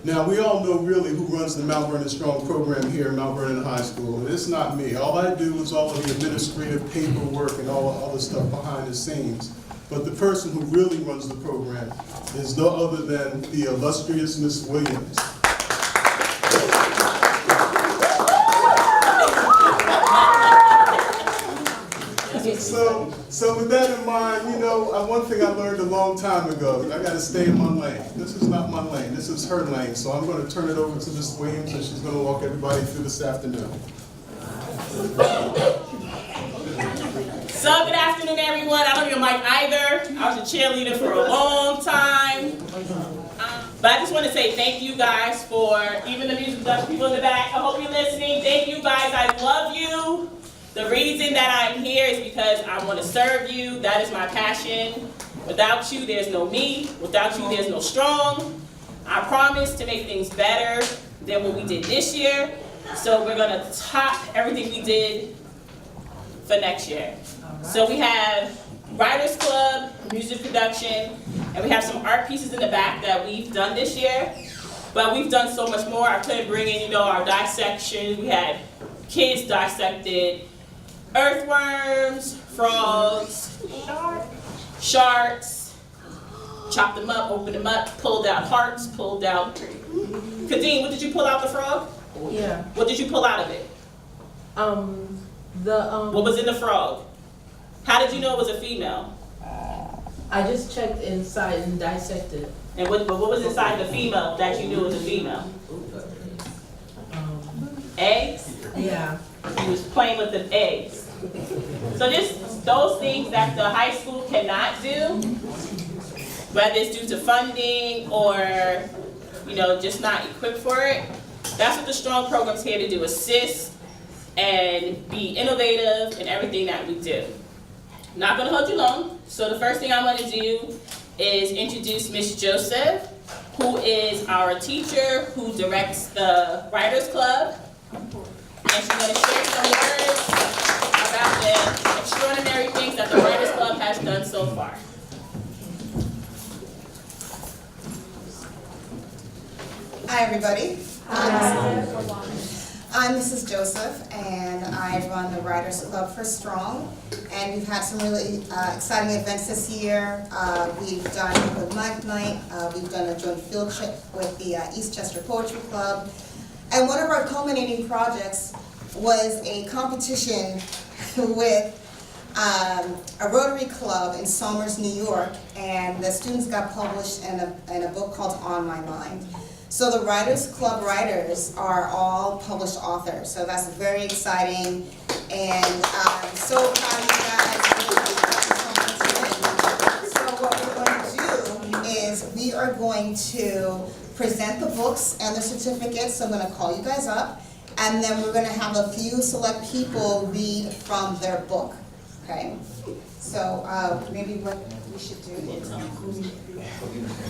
Now, we all know really who runs the Mount Vernon Strong program here at Mount Vernon High School, and it's not me. All I do is all of the administrative paperwork and all the other stuff behind the scenes. But the person who really runs the program is no other than the illustrious Miss Williams. So with that in mind, you know, one thing I learned a long time ago, I got to stay in my lane. This is not my lane, this is her lane. So I'm going to turn it over to Miss Williams and she's going to walk everybody through this afternoon. So good afternoon, everyone. I don't need a mic either. I was a cheerleader for a long time. But I just want to say thank you guys for, even the music production people in the back, I hope you're listening. Thank you guys, I love you. The reason that I'm here is because I want to serve you. That is my passion. Without you, there's no me. Without you, there's no strong. I promise to make things better than what we did this year. So we're gonna top everything we did for next year. So we have Writers Club, music production, and we have some art pieces in the back that we've done this year. But we've done so much more. I couldn't bring in, our dissection. We had kids dissected earthworms, frogs, sharks, chopped them up, opened them up, pulled out hearts, pulled out. Kadeen, what did you pull out the frog? Yeah. What did you pull out of it? What was in the frog? How did you know it was a female? I just checked inside and dissected. And what was inside the female that you knew was a female? Eggs? Yeah. He was playing with the eggs. So just those things that the high school cannot do, whether it's due to funding or, just not equipped for it. That's what the STRONG program's here to do, assist and be innovative in everything that we do. Not gonna hold you long, so the first thing I wanna do is introduce Miss Joseph, who is our teacher who directs the Writers Club. And she's gonna share some words about the extraordinary things that the Writers Club has done so far. Hi, everybody. I'm Mrs. Joseph, and I run the Writers Club for Strong. And we've had some really exciting events this year. We've done a Mike Night. We've done a joint field trip with the Eastchester Poetry Club. And one of our culminating projects was a competition with a Rotary Club in Somers, New York. And the students got published in a book called On My Mind. So the Writers Club writers are all published authors, so that's very exciting, and I'm so proud of you guys. So what we're going to do is we are going to present the books and the certificates, so I'm going to call you guys up, and then we're going to have a few select people read from their book, okay? So maybe what we should do is...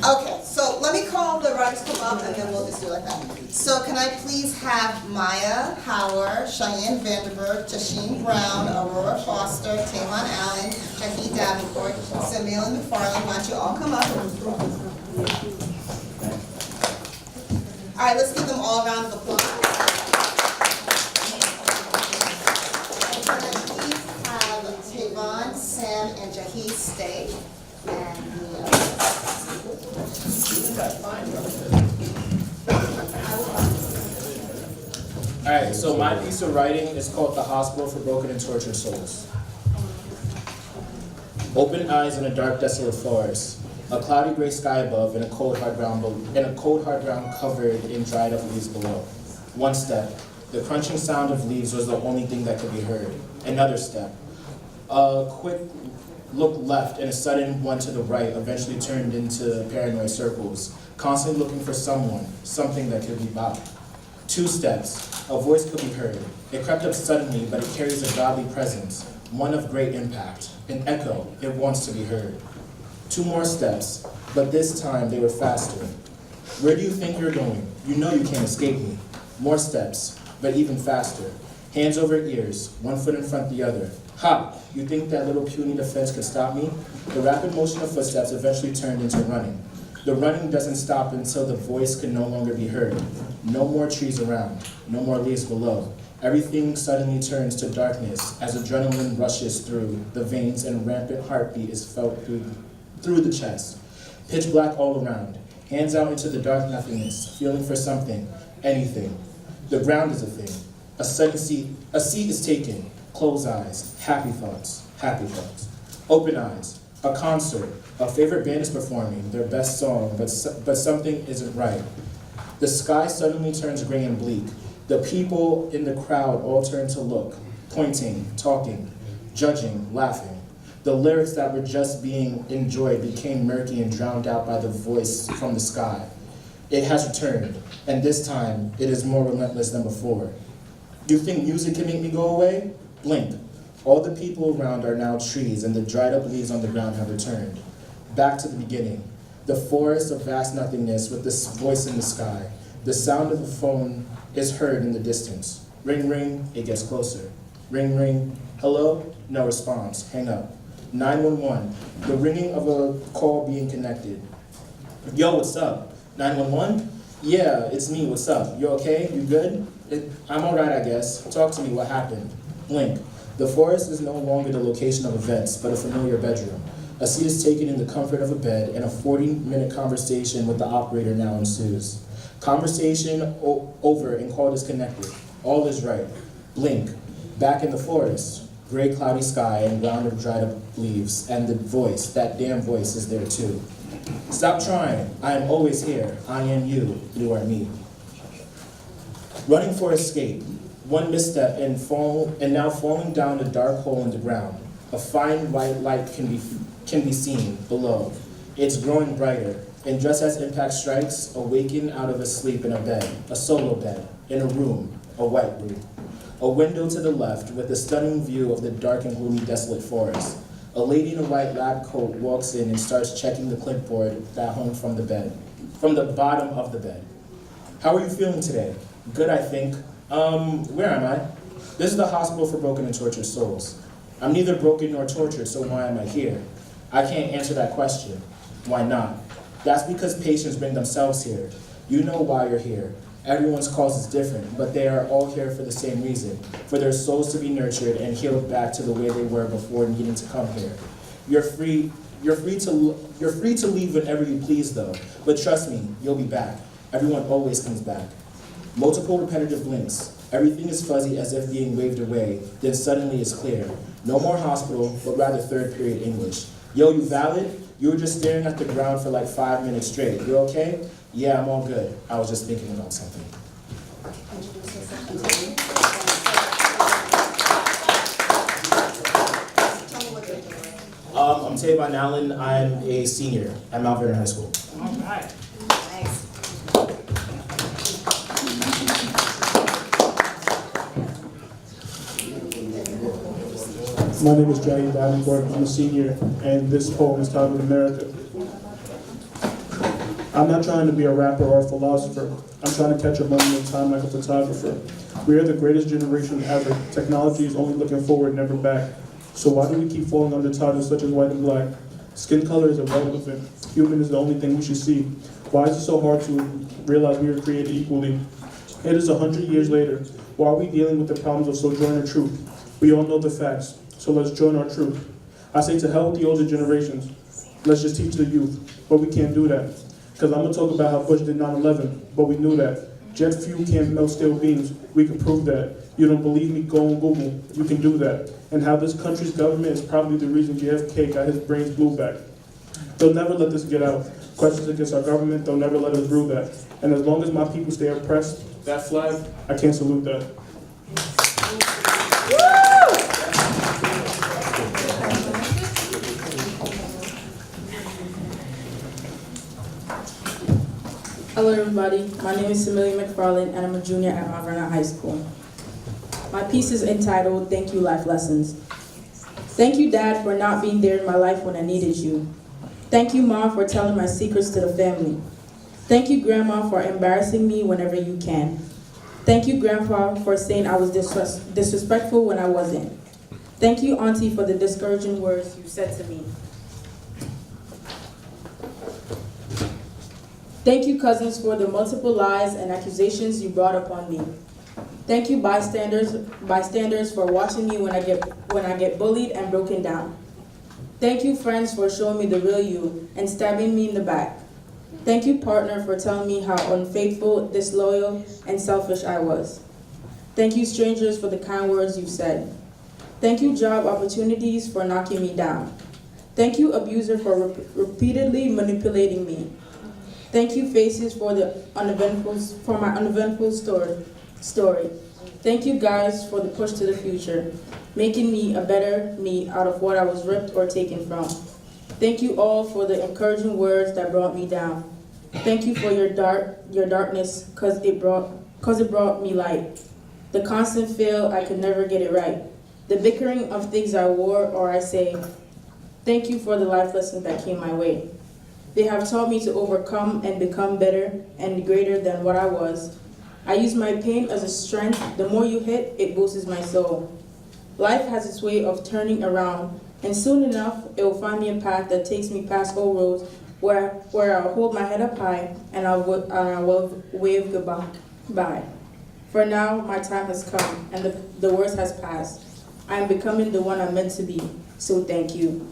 Okay, so let me call the Writers Club up and then we'll just do it like that. So can I please have Maya Howard, Cheyenne Vanderberg, Jasheen Brown, Aurora Foster, Tamon Allen, Jackie Davenport, Samuel McFarland, why don't you all come up? All right, let's give them all a round of applause. And can I please have Tavon, Sam, and Jahi stay? Alright, so my piece of writing is called The Hospital for Broken and Tortured Souls. Open eyes in a dark, desolate forest. A cloudy gray sky above and a cold, hard ground covered in dried up leaves below. One step. The crunching sound of leaves was the only thing that could be heard. Another step. A quick look left and a sudden one to the right eventually turned into paranoid circles, constantly looking for someone, something that could be bought. Two steps. A voice could be heard. It crept up suddenly, but it carries a godly presence, one of great impact. An echo, it wants to be heard. Two more steps, but this time they were faster. Where do you think you're going? You know you can't escape me. More steps, but even faster. Hands over ears, one foot in front of the other. Ha! You think that little puny defense could stop me? The rapid motion of footsteps eventually turned into running. The running doesn't stop until the voice can no longer be heard. No more trees around, no more leaves below. Everything suddenly turns to darkness as adrenaline rushes through the veins and rampant heartbeat is felt through the chest. Pitch black all around, hands out into the dark nothingness, feeling for something, anything. The ground is a thing. A seat is taken. Closed eyes, happy thoughts, happy thoughts. Open eyes, a concert, a favorite band is performing their best song, but something isn't right. The sky suddenly turns gray and bleak. The people in the crowd all turn to look, pointing, talking. judging, laughing. The lyrics that were just being enjoyed became murky and drowned out by the voice from the sky. It has returned, and this time it is more relentless than before. You think music can make me go away? Blink. All the people around are now trees, and the dried up leaves on the ground have returned. Back to the beginning. The forest of vast nothingness with this voice in the sky. The sound of the phone is heard in the distance. Ring, ring, it gets closer. Ring, ring, hello? No response, hang up. 911, the ringing of a call being connected. Yo, what's up? 911? Yeah, it's me, what's up? You okay? You good? I'm all right, I guess. Talk to me, what happened? Blink. The forest is no longer the location of events, but a familiar bedroom. A seat is taken in the comfort of a bed, and a 40-minute conversation with the operator now ensues. Conversation over and call disconnected. All is right. Blink. Back in the forest. Gray cloudy sky and round of dried up leaves, and the voice, that damn voice, is there too. Stop trying. I am always here. I am you. You are me. Running for escape. One misstep and now falling down a dark hole in the ground. A fine white light can be seen below. It's growing brighter, and just as impact strikes, awaken out of a sleep in a bed, a solo bed, in a room, a white room. A window to the left with a stunning view of the dark and gloomy desolate forest. A lady in a white lab coat walks in and starts checking the clipboard that hung from the bottom of the bed. How are you feeling today? Good, I think. Where am I? This is the hospital for broken and tortured souls. I'm neither broken nor tortured, so why am I here? I can't answer that question. Why not? That's because patients bring themselves here. You know why you're here. Everyone's cause is different, but they are all here for the same reason, for their souls to be nurtured and healed back to the way they were before needing to come here. You're free to leave whenever you please though, but trust me, you'll be back. Everyone always comes back. Multiple repetitive blinks. Everything is fuzzy as if being waved away, then suddenly it's clear. No more hospital, but rather third period English. Yo, you valid? You were just staring at the ground for like 5 minutes straight. You okay? Yeah, I'm all good. I was just thinking about something. I'm Tavon Allen. I'm a senior at Mount Vernon High School. All right. Nice. My name is Jay Davenport. I'm a senior, and this poem is titled America. I'm not trying to be a rapper or a philosopher. I'm trying to catch a moment in time like a photographer. We are the greatest generation ever. Technology is only looking forward, never back. So why do we keep falling under titles such as white and black? Skin color is irrelevant. Human is the only thing we should see. Why is it so hard to realize we were created equally? It is 100 years later. Why are we dealing with the problems of sojourner truth? We all know the facts, so let's join our truth. I say to hell with the older generations. Let's just teach the youth, but we can't do that. Because I'm going to talk about how Bush did 9/11, but we knew that. Jet fuel can't melt steel beams. We can prove that. You don't believe me? Go on Google. You can do that. And how this country's government is probably the reason JFK got his brains blew back. They'll never let this get out. Questions against our government, they'll never let us brew that. And as long as my people stay oppressed, that flag, I can't salute that. Hello everybody, my name is Similia McFarland and I'm a junior at Mount Vernon High School. My piece is entitled, Thank You Life Lessons. Thank you Dad for not being there in my life when I needed you. Thank you Mom for telling my secrets to the family. Thank you Grandma for embarrassing me whenever you can. Thank you Grandpa for saying I was disrespectful when I wasn't. Thank you Auntie for the discouraging words you said to me. Thank you, cousins, for the multiple lies and accusations you brought upon me. Thank you, bystanders, for watching me when I get bullied and broken down. Thank you, friends, for showing me the real you and stabbing me in the back. Thank you, partner, for telling me how unfaithful, disloyal, and selfish I was. Thank you, strangers, for the kind words you've said. Thank you, job opportunities, for knocking me down. Thank you, abuser, for repeatedly manipulating me. Thank you, faces, for my uneventful story. Thank you guys for the push to the future, making me a better me out of what I was ripped or taken from. Thank you all for the encouraging words that brought me down. Thank you for your darkness, cause it brought me light. The constant feel I could never get it right. The bickering of things I wore or I say. Thank you for the life lessons that came my way. They have taught me to overcome and become better and greater than what I was. I use my pain as a strength. The more you hit, it boosts my soul. Life has its way of turning around, and soon enough, it will find me a path that takes me past old roads where I'll hold my head up high and I will wave goodbye. For now, my time has come and the worst has passed. I am becoming the one I'm meant to be, so thank you.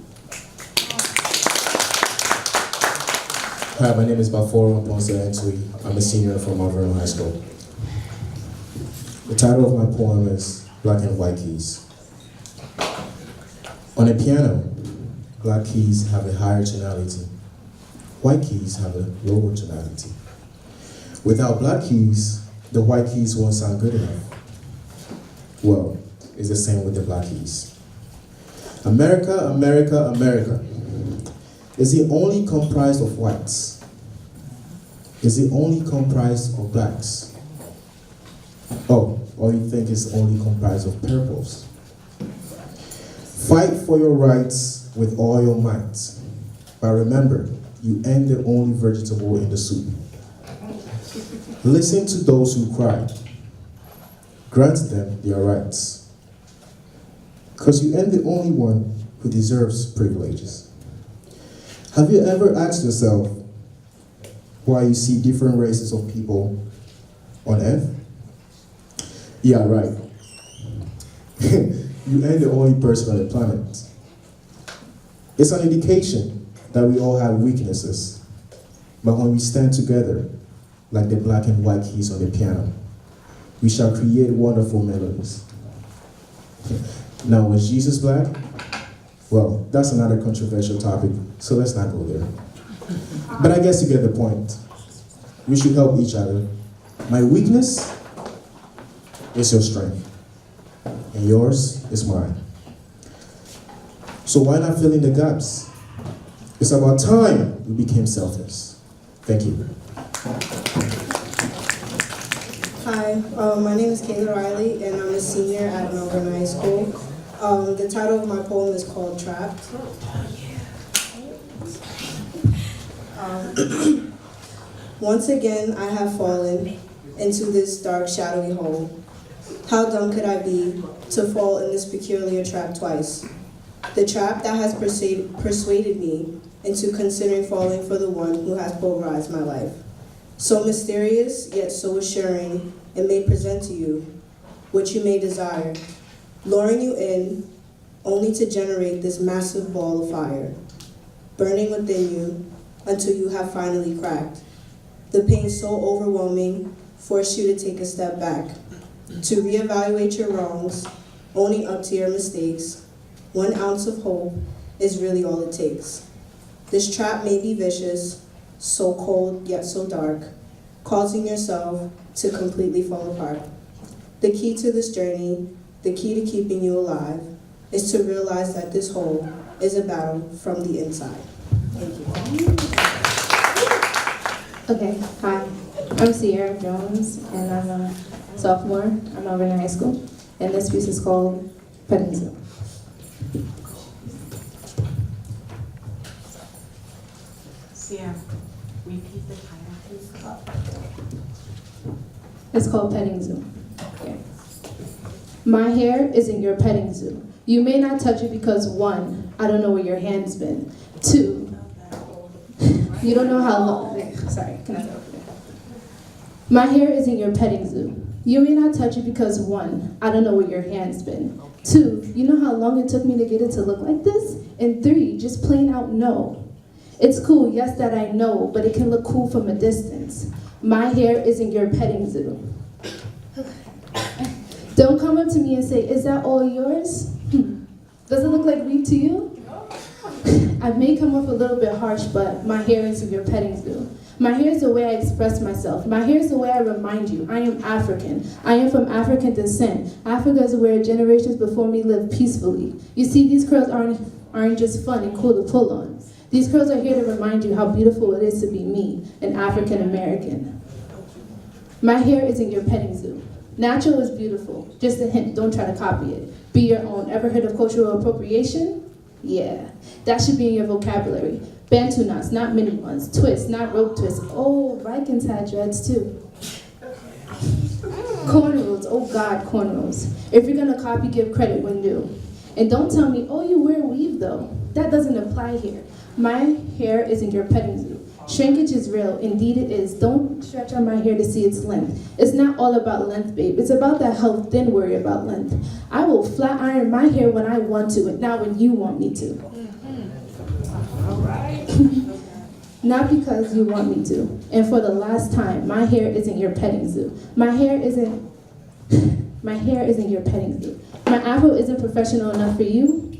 Hi, my name is Baforo Ponce Antwi. I'm a senior from Mount Vernon High School. The title of my poem is Black and White Keys. On a piano, black keys have a higher tonality. White keys have a lower tonality. Without black keys, the white keys won't sound good enough. Well, it's the same with the black keys. America, America, America is it only comprised of whites? Is it only comprised of blacks? Oh, or you think it's only comprised of purples? Fight for your rights with all your might. But remember, you ain't the only vegetable in the soup. Listen to those who cry. Grant them their rights. Because you ain't the only one who deserves privileges. Have you ever asked yourself why you see different races of people on Earth? Yeah, right. You ain't the only person on the planet. It's an indication that we all have weaknesses, but when we stand together, like the black and white keys on the piano, we shall create wonderful melodies. Now, was Jesus black? Well, that's another controversial topic, so let's not go there. But I guess you get the point. We should help each other. My weakness is your strength, and yours is mine. So why not fill in the gaps? It's about time we became selfless. Thank you. Hi, my name is Kayla Riley, and I'm a senior at Mount Vernon High School. The title of my poem is called Trapped. Once again, I have fallen into this dark, shadowy hole. How dumb could I be to fall in this peculiar trap twice? The trap that has persuaded me into considering falling for the one who has pulverized my life. So mysterious, yet so assuring, it may present to you what you may desire, luring you in only to generate this massive ball of fire, burning within you until you have finally cracked. The pain so overwhelming forced you to take a step back, to reevaluate your wrongs, owning up to your mistakes. 1 ounce of hope is really all it takes. This trap may be vicious, so cold yet so dark, causing yourself to completely fall apart. The key to this journey, the key to keeping you alive, is to realize that this hole is a battle from the inside. Thank you. Okay, hi. I'm Sierra Jones, and I'm a sophomore at Mount Vernon High School, and this piece is called Petting Zoo. Sierra, repeat the title, please. It's called Petting Zoo. Okay. My hair isn't your petting zoo. You may not touch it because 1, I don't know where your hand's been. 2, you don't know how long. Sorry, can I start over there? My hair isn't your petting zoo. You may not touch it because 1, I don't know where your hand's been. 2, you know how long it took me to get it to look like this? And 3, just plain out no. It's cool, yes, that I know, but it can look cool from a distance. My hair isn't your petting zoo. Don't come up to me and say, is that all yours? Does it look like weave to you? I may come off a little bit harsh, but my hair isn't your petting zoo. My hair is the way I express myself. My hair is the way I remind you I am African. I am from African descent. Africa is where generations before me lived peacefully. You see, these curls aren't just fun and cool to pull on. These curls are here to remind you how beautiful it is to be me, an African American. My hair isn't your petting zoo. Natural is beautiful. Just a hint, don't try to copy it. Be your own. Ever heard of cultural appropriation? Yeah, that should be in your vocabulary. Bantu knots, not mini ones. Twists, not rope twists. Oh, Vikings had dreads too. Cornrows, oh God, cornrows. If you're gonna copy, give credit when due. And don't tell me, oh, you wear weave though. That doesn't apply here. My hair isn't your petting zoo. Shrinkage is real, indeed it is. Don't stretch on my hair to see its length. It's not all about length, babe. It's about that health, then worry about length. I will flat iron my hair when I want to, and not when you want me to. All right. Not because you want me to. And for the last time, my hair isn't your petting zoo. My hair isn't your petting zoo. My afro isn't professional enough for you.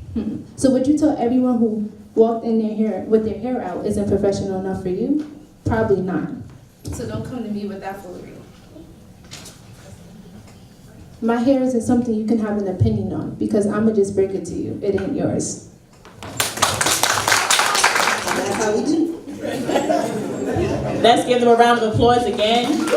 So would you tell everyone who walked in their hair with their hair out isn't professional enough for you? Probably not. So don't come to me with that foolery. My hair isn't something you can have an opinion on, because I'ma just break it to you. It ain't yours. That's how we do. Let's give them a round of applause again.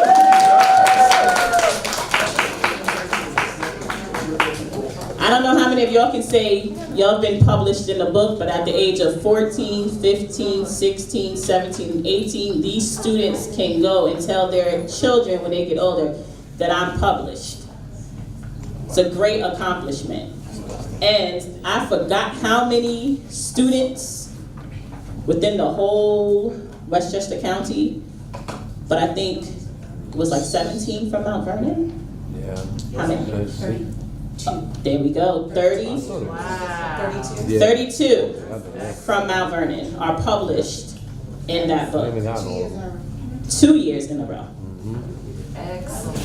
I don't know how many of y'all can say y'all been published in a book, but at the age of 14, 15, 16, 17, 18, these students can go and tell their children when they get older that I'm published. It's a great accomplishment. And I forgot how many students within the whole Westchester County, but I think it was like 17 from Mount Vernon. Yeah. How many? 30. There we go, 30. Wow. 32. 32 from Mount Vernon are published in that book. 2 years in a row. Excellent.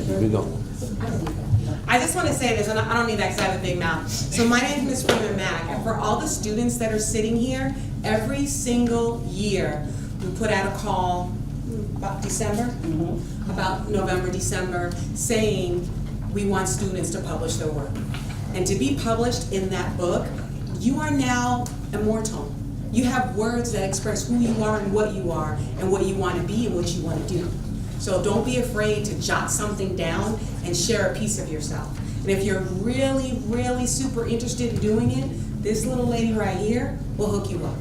Here we go. I just want to say this, and I don't need that because I have a big mouth. So my name is Freeman Mack, and for all the students that are sitting here, every single year we put out a call about December, about November, December, saying we want students to publish their work. And to be published in that book, you are now immortal. You have words that express who you are and what you want to be and what you want to do. So don't be afraid to jot something down and share a piece of yourself. And if you're really, really super interested in doing it, this little lady right here will hook you up.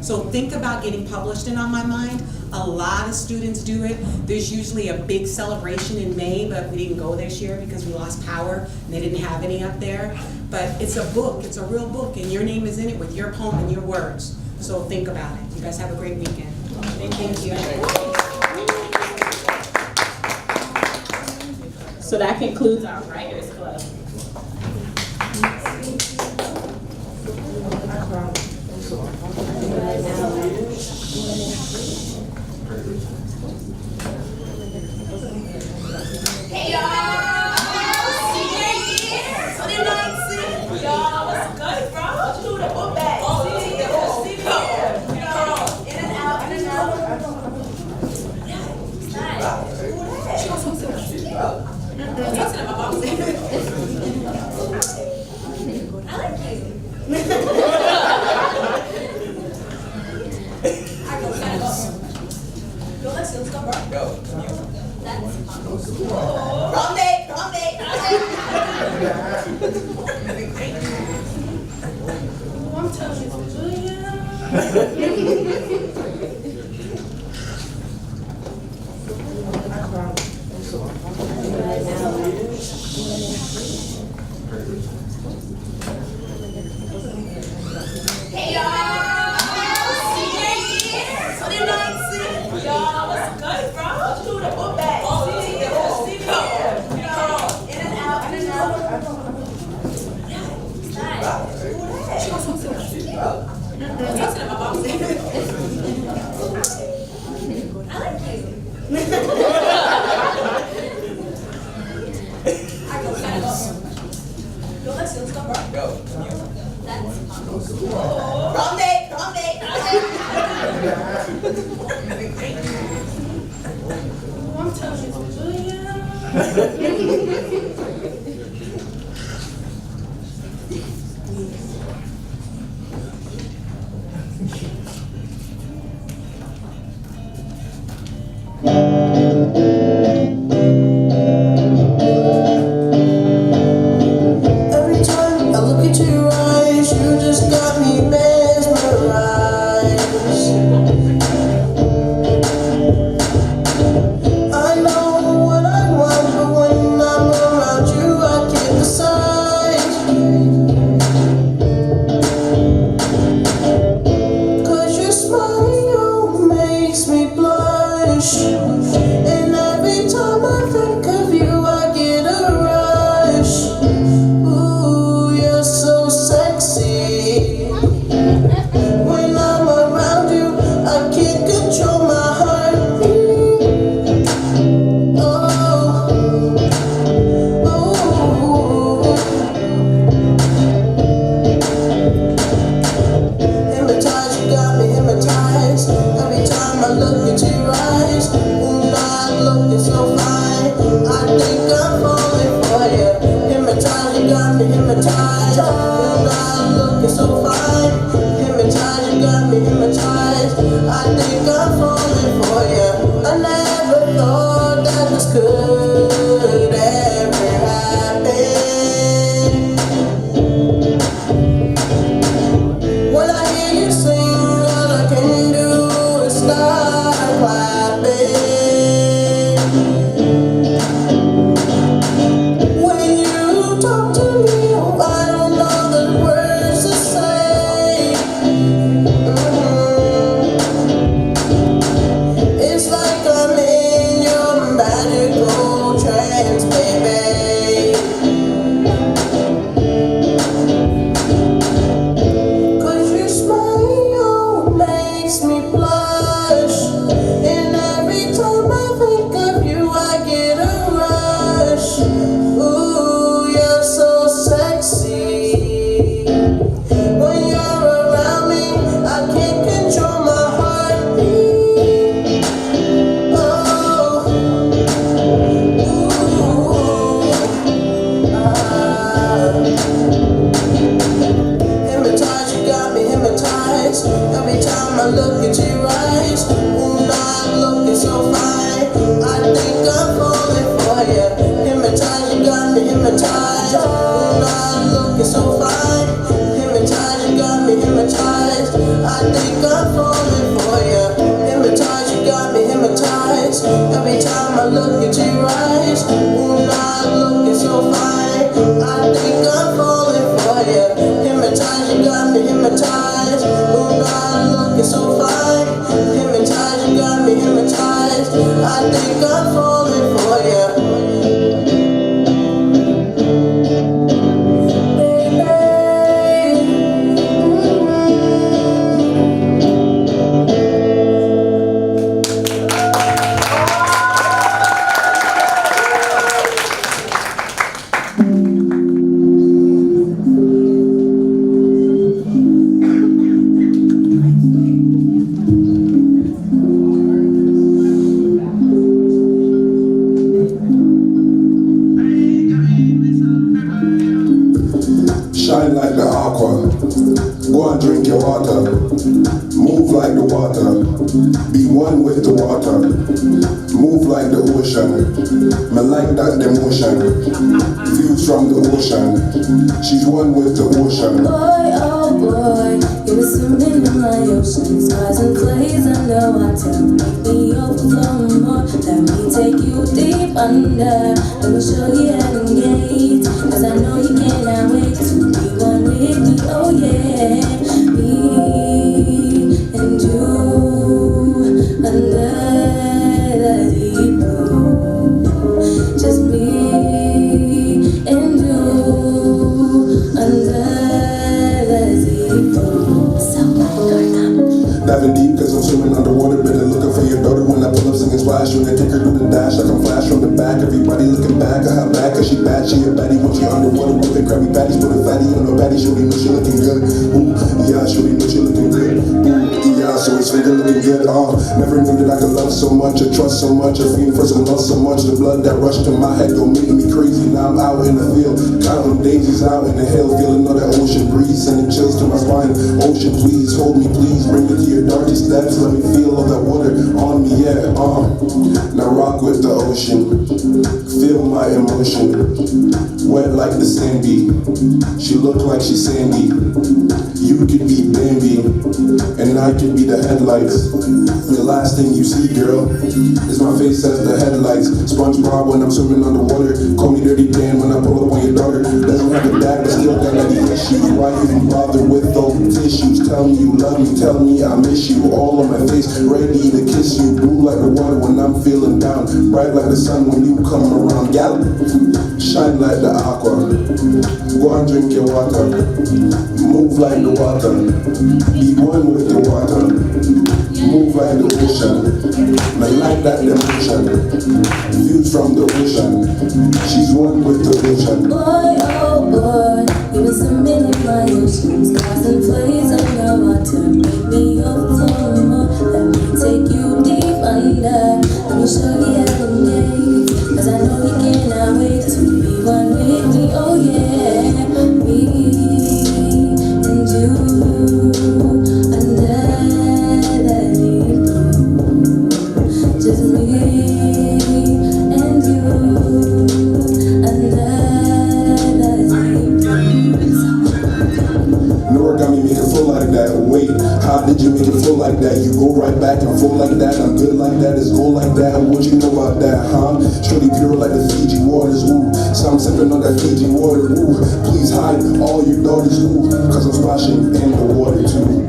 So think about getting published in On My Mind. A lot of students do it. There's usually a big celebration in May, but we didn't go this year because we lost power and they didn't have any up there. But it's a book, it's a real book, and your name is in it with your poem and your words. So think about it. You guys have a great weekend. Thank you. So that concludes our Writers Club. Hey y'all! Senior year! 2019! Y'all, what's good, bro? What you do with a book bag? Senior year! Girl, in and out, in and out. She was so cute. I was talking to my mom. I like you. I go, go, let's go, bro. Go. Wrong day, wrong day. I'm telling Hey y'all! Senior year! 2019! Y'all, what's good, bro? What you do with a book bag? Senior year! Girl, in and out, in and out. She was so cute. I was talking to my mom. I like you. I go, go, let's go, bro. Go. Wrong day, wrong day. Every time I look into your eyes, you just got me mesmerized. I know what I want, but when I'm around you, I can't decide. 'Cause your smile makes me blush, and every time I think of you, I get a rush. Ooh, you're so sexy. When I'm around you, I can't control my heartbeat. Oh, oh. Hypnotized, you got me hypnotized. Every time I look into your eyes, ooh, not looking so fine. I think I'm falling for you. Hypnotized, you got me hypnotized. Ooh, not looking so fine. Hypnotized, you got me hypnotized. I think I'm falling for you. I never thought that this could ever happen. When I hear you sing, all I can do is start clapping. When you talk to me, oh, I don't know the words to say. It's like I'm in your magical trance, baby. 'Cause your smile makes me blush, and every time I think of you, I get a rush. Ooh, you're so sexy. When you're around me, I can't control my heartbeat. Oh, ooh, hypnotized, you got me hypnotized. Every time I look into your eyes, ooh, not looking so fine. I think I'm falling for you. Hypnotized, you got me hypnotized. Ooh, not looking so fine. Hypnotized, you got me hypnotized. I think I'm falling for you. Hypnotized, you got me hypnotized. Every time I look into your eyes, ooh, not looking so fine. I think I'm falling for you. Hypnotized, you got me hypnotized. Ooh, not looking so fine. Hypnotized, you got me hypnotized. I think I'm falling for you. Shine like the aqua, go and drink your water. Move like the water, be one with the water. Move like the ocean, me like that demotion. Views from the ocean, she's one with the ocean. Boy, oh boy, you were swimming in my ocean. Skies and flames underwater, make me overflow more. Let me take you deep under, let me show you how to engage. 'Cause I know you cannot wait to be one with me, oh yeah. Me and you under the deep blue. Just me and you under the deep blue. So Diving deep cause I'm swimming underwater, better looking for your daughter. When I pull up singing splash, when I take her through the dash, I can flash from the back. Everybody looking back at her back, cause she bad, she a baddie. When she underwater with the Krabby Patties, put a fatty on her patty, shorty know she looking good. Ooh, yeah, shorty know she looking good. Ooh, yeah, so his finger looking good. Never knew that I could love so much, or trust so much, or feel for some love so much. The blood that rushed to my head gon' make me crazy. Now I'm out in the field, counting daisies out in the hill, feeling all that ocean breeze, sending chills to my spine. Ocean, please hold me, please bring me to your darkest depths. Let me feel all that water on me, yeah. Now rock with the ocean, feel my emotion, wet like the sandy. She look like she's Sandy. You could be Bambi, and I could be the headlights. The last thing you see, girl, is my face as the headlights. SpongeBob when I'm swimming underwater. Call me Dirty Dan when I pull up on your daughter. Doesn't have a dad, but still got any issues. Why even bother with those tissues? Tell me you love me, tell me I miss you. All on my face, ready to kiss you. Blue like the water when I'm feeling down. Bright like the sun when you come around. Gal, shine like the aqua. Go and drink your water. Move like the water. Be one with the water. Move like the ocean. I like that emotion. Views from the ocean. She's one with the ocean. Boy, oh boy, you was a million my oceans, causing plays underwater. Make me overflow more. Let me take you deep under. Let me show you every day. Cause I know you cannot wait to be one with me. Oh yeah, me and you under the deep blue. Just me and you under the deep blue. Nora got me making full like that. Wait, how did you make it feel like that? You go right back and forth like that. I'm good like that, it's gold like that. What you know about that, huh? Strictly pure like the Fiji waters, ooh. So I'm sipping on that Fiji water, ooh. Please hide all your daughters, ooh. Cause I'm splashing in the water too.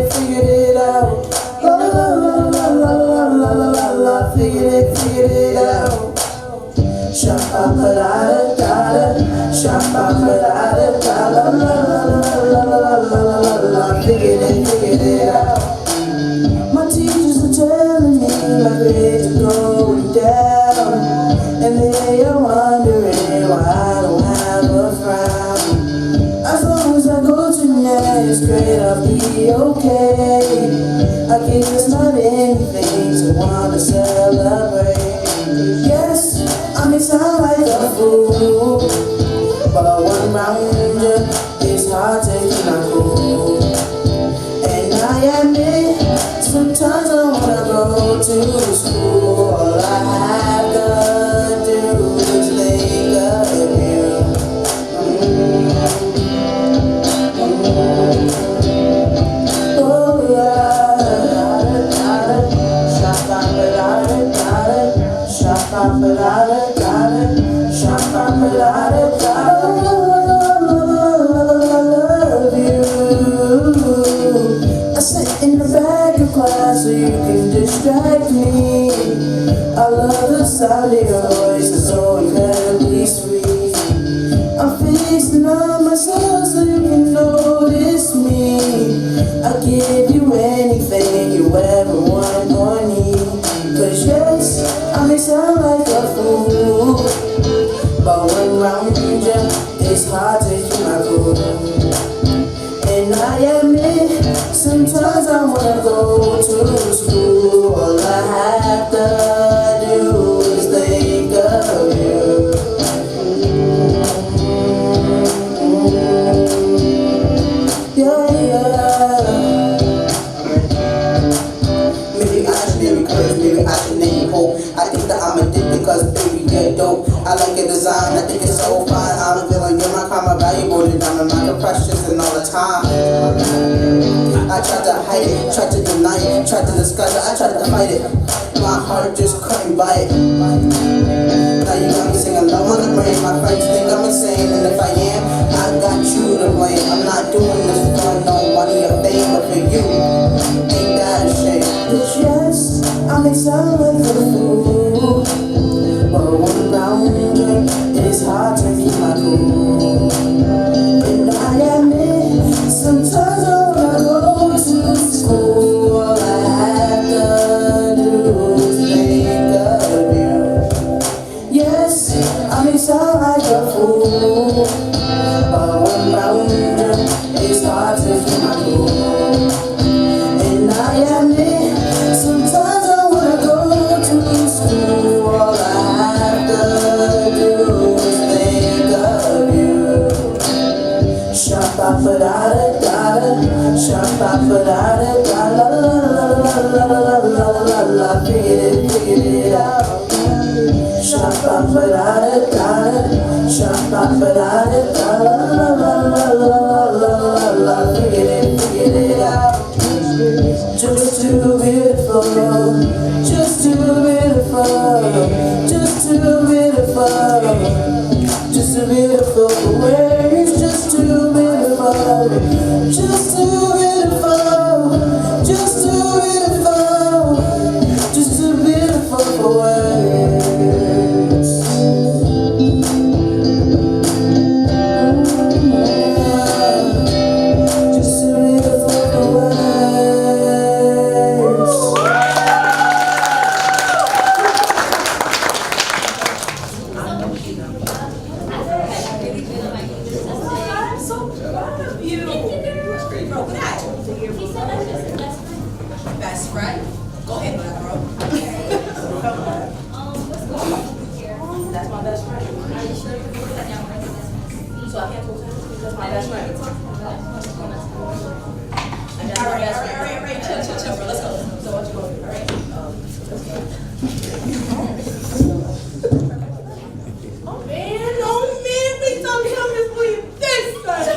Figured it out. Figured it out. Figured it out. My teachers are telling me my grades are going down, and they are wondering why I don't have a frown. As long as I go to next grade, I'll be okay. I guess it's not anything to want to celebrate. Yes, I may sound like a fool, but one round is hard to keep my cool. And I admit, sometimes I wanna go to school. All I have to do is think of you. Oh yeah. Love you. I sit in the back of class so you can distract me. I love the sound of your voice, it's so incredibly sweet. I'm fixing on myself so you can notice me. I'll give you anything you ever want or need. Cause yes, I may sound like a fool, but when round you, it's hard to keep my cool. And I admit, sometimes I wanna go to school. All I have to do is think of you. Yeah, yeah. Maybe I should name you courage, maybe I should name you hope. I think that I'm addicted because baby you're dope. I like your design, I think it's so fine. I'm feeling you're my karma, valuable to diamond, my precious and all the time. I tried to hide it, tried to deny it, tried to disguise it, I tried to fight it. My heart just couldn't buy it. Now you got me singing love on the brain. My friends think I'm insane, and if I am, I got you to blame. I'm not doing this for no money or fame, but for you. Ain't that a shame? But yes, I may sound like a fool, but one round it's hard to keep my cool. And I admit, sometimes I wanna go to school. All I have to Figure it out. Just too beautiful, just too beautiful, just too beautiful, just too beautiful for words, just too beautiful, just too beautiful, just too beautiful, just too beautiful for words. Best friend? Go ahead, bro. That's my best friend. So I can't talk to him? That's my best friend. All right. Chill, bro. Let's go. So what you gonna do, all right? Oh man, please don't kill me for you this time.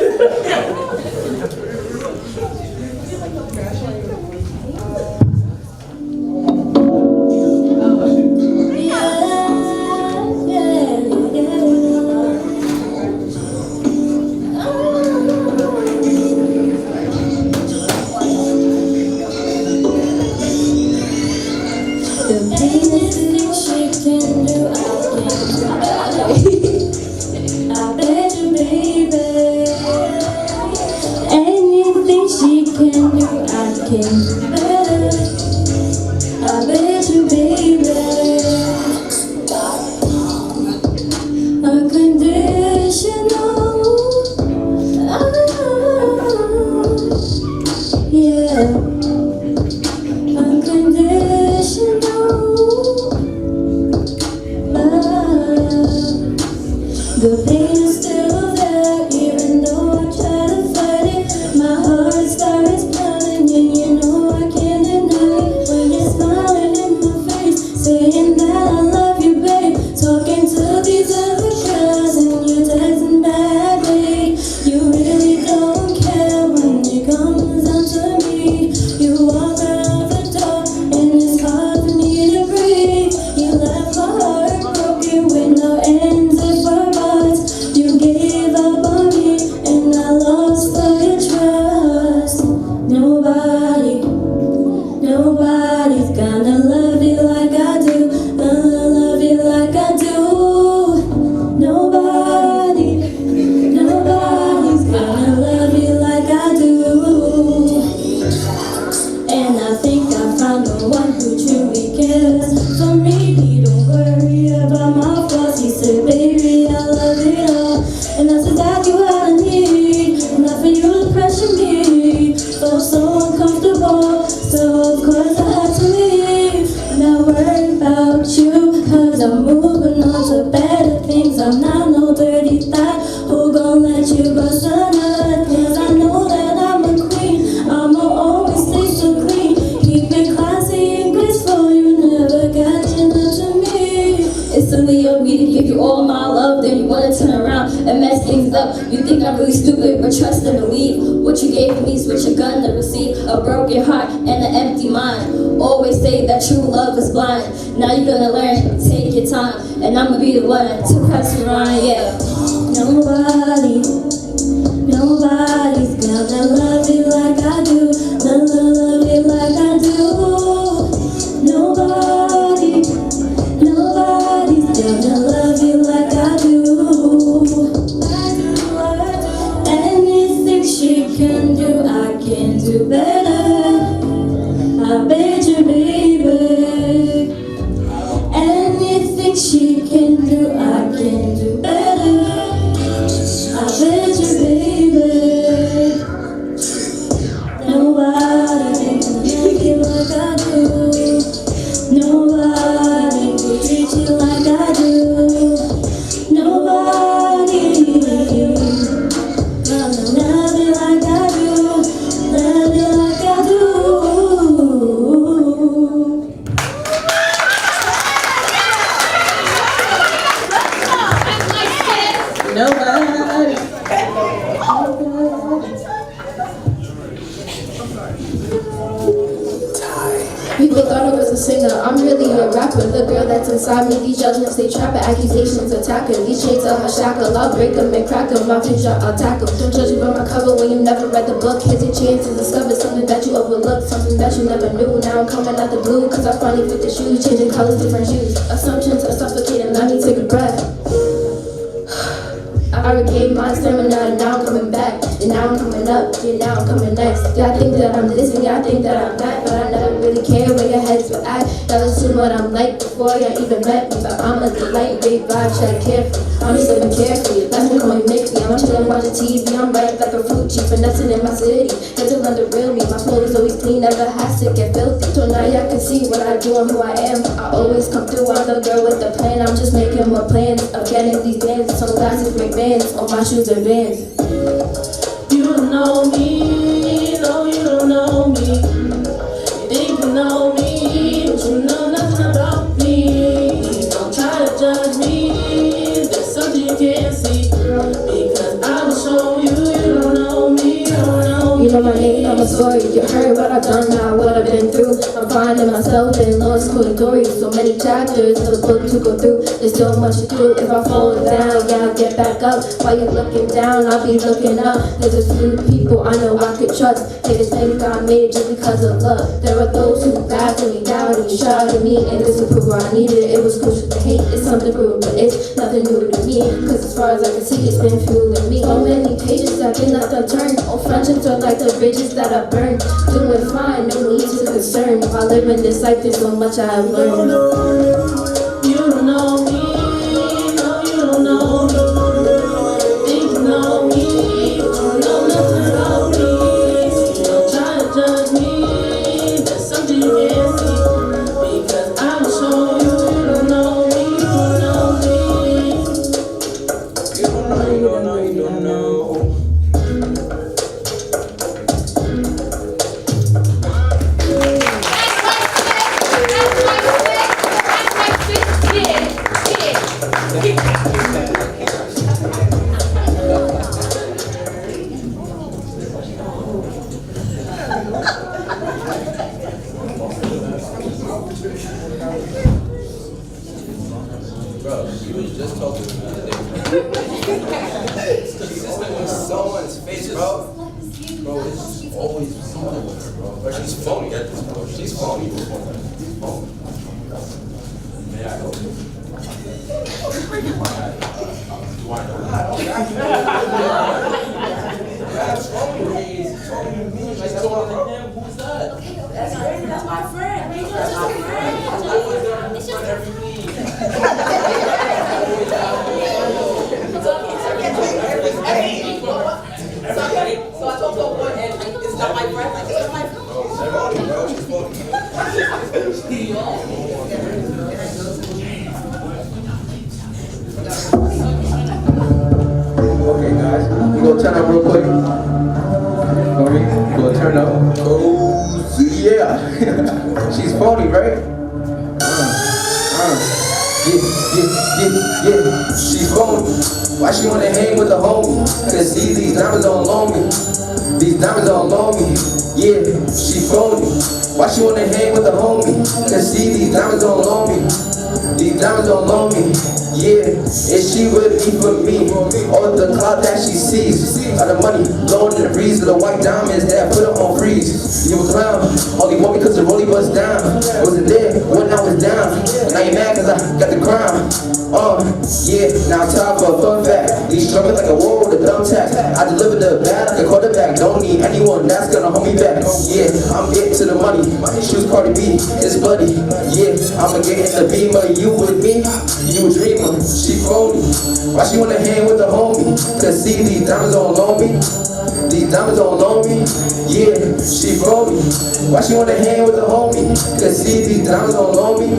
The pain is still there, even though I try to fight it. My heart starts pounding, and you know I can't deny it. When you're smiling in my face, saying that I love you, babe. Talking to these other girls, and you're texting badly. You really don't care when it comes down to me. You walk out the door, and it's hard for me to breathe. You left my heart broken with no ends of words. You gave up on me, and I lost all your trust. Nobody's gonna love you like I do. Love you like I do. Nobody's gonna love you like I do. And I think I found the one who truly cares for me. Don't worry about my flaws. He said, baby, I love it all. And that's exactly what I need. Not for you to pressure me. Felt so uncomfortable, so of course I had to leave. Not worry about you, cause I'm moving on to better things. I'm not no dirty thought who gon' let you bust a nut. Cause I know that I'm a queen, I'ma always stay so clean. Keep it classy and graceful, you never got enough to me. It's silly of me to give you all my love, then you wanna turn around and mess things up. You think I'm really stupid, but trust and believe. What you gave me is what you're gonna receive. A broken heart and an empty mind. Always say that true love is blind. Now you're gonna learn, take your time. And I'ma be the one to press around, yeah. Nobody's gonna love you like I do. Love you like I do. Nobody's gonna love you like I do. Anything she can do, I can do better. I bet you, baby. Anything she can do, I can do better. I bet you, baby. Nobody can make it like I do. Nobody can treat you like I do. Nobody. People thought I was a singer, I'm really a rapper. The girl that's inside me, these judgments they trap her, accusations attack her. These chains are my shackle, I'll break them and crack them. My future, I'll tackle. Don't judge me by my cover when you never read the book. Here's your chance to discover something that you overlooked, something that you never knew. Now I'm coming out the blue, cause I finally fit the shoes, changing colors, different shoes. Assumptions are suffocating, let me take a breath. I regained my stamina and now I'm coming back. And now I'm coming up, yeah, now I'm coming next. Yeah, I think that I'm this and yeah, I think that I'm that. But I never really care where your heads were at. Y'all assume what I'm like before y'all even met me. But I'm a delight, great vibe, check careful. I'm just living carefully, that's when call me make me. I'm chillin', watching TV, I'm right like a fruit cheap, finessing in my city. Get to learn the real me, my flow is always clean, never has to get filthy. So now y'all can see what I do and who I am. I always come through, I'm the girl with the plan. I'm just making more plans of getting these bands. Sunglasses, big bands, on my shoes and Vans. You don't know me, no, you don't know me. You think you know me, but you know nothing about me. Don't try to judge me, there's something you can't see. Because I will show you, you don't know me, you don't know me. You know my name, know my story. You heard what I've done now, what I've been through. I'm finding myself in lost categories. So many chapters of the book to go through. There's so much to do. If I fall down, yeah, I'll get back up. While you're looking down, I'll be looking up. There's a few people I know I could trust. Haters think I made it just because of love. There are those who laughed at me, doubted me, shouted at me, and disapproved where I needed it. It was crucial to hate. It's something rude, but it's nothing new to me. Cause as far as I can see, it's been fueling me. So many pages have been left unturned. Old friendships are like the bridges that I burned. Doing fine, no need to concern. While living this life, there's so much I have learned. You don't know me, no, you don't know me. Think you know me, but you know nothing about me. Don't try to judge me, there's something you can't see. Because I will show you, you don't know me, you don't know me. You don't know, you don't know, you don't know. Bro, you was just talking to me today. Consistent with someone's face, bro. Bro, it's always something with her, bro. But she's phony at this point. She's phony. She's phony. May I help you? Do I know That's phony. It's phony to me. Like, talking to him. Who's that? That's crazy. That's my friend. That's my friend. It's your everything. So I talked to a boy and it's not my friend. Like, it's not my Okay, guys, we gonna turn up real quick. We gonna turn up. Oh, yeah. She's phony, right? Yeah. She's phony. Why she wanna hang with the homie? Cause see, these diamonds don't loan me. These diamonds don't loan me. Yeah, she phony. Why she wanna hang with the homie? Cause see, these diamonds don't loan me. These diamonds don't loan me. Yeah, and she with me for me. All the cloud that she sees, all the money blowing in the breeze, of the white diamonds that I put her on freeze. You a clown, only want me cause the rollie bust down. Wasn't there when I was down. Now you mad cause I got the crown. Yeah, now time for a fun fact. These struggling like a war with a thumbtack. I deliver the bag like a quarterback. Don't need anyone that's gonna hold me back. Yeah, I'm getting to the money. My shoes Cardi B, it's bloody. Yeah, I'ma get in the beamer. You with me? You a dreamer. She phony. Why she wanna hang with the homie? Cause see, these diamonds don't loan me. These diamonds don't loan me. Yeah, she phony. Why she wanna hang with the homie? Cause see, these diamonds don't loan me.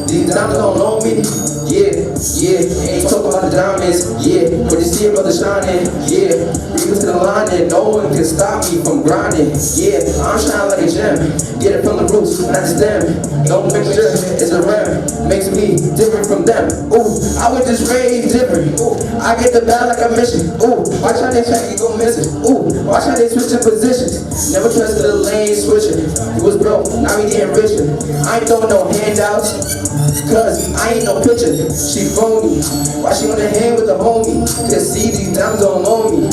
These diamonds don't loan me. Yeah. Ain't talking about the diamonds. Yeah, but you see a brother shining. Yeah, read to the line and no one can stop me from grinding. Yeah, I'm shining like a gem. Get it from the roots, not the stem. No mixture, it's a rim. Makes me different from them. Ooh, I was just raised different. Ooh, I get the ball like a mission. Ooh, watch how they track you go missing. Ooh, watch how they switching positions. Never trusted the lane switching. He was broke, now he getting richer. I ain't throwing no handouts, cause I ain't no pitcher. She phony, why she on the hand with the homie? Cause see, these diamonds don't know me.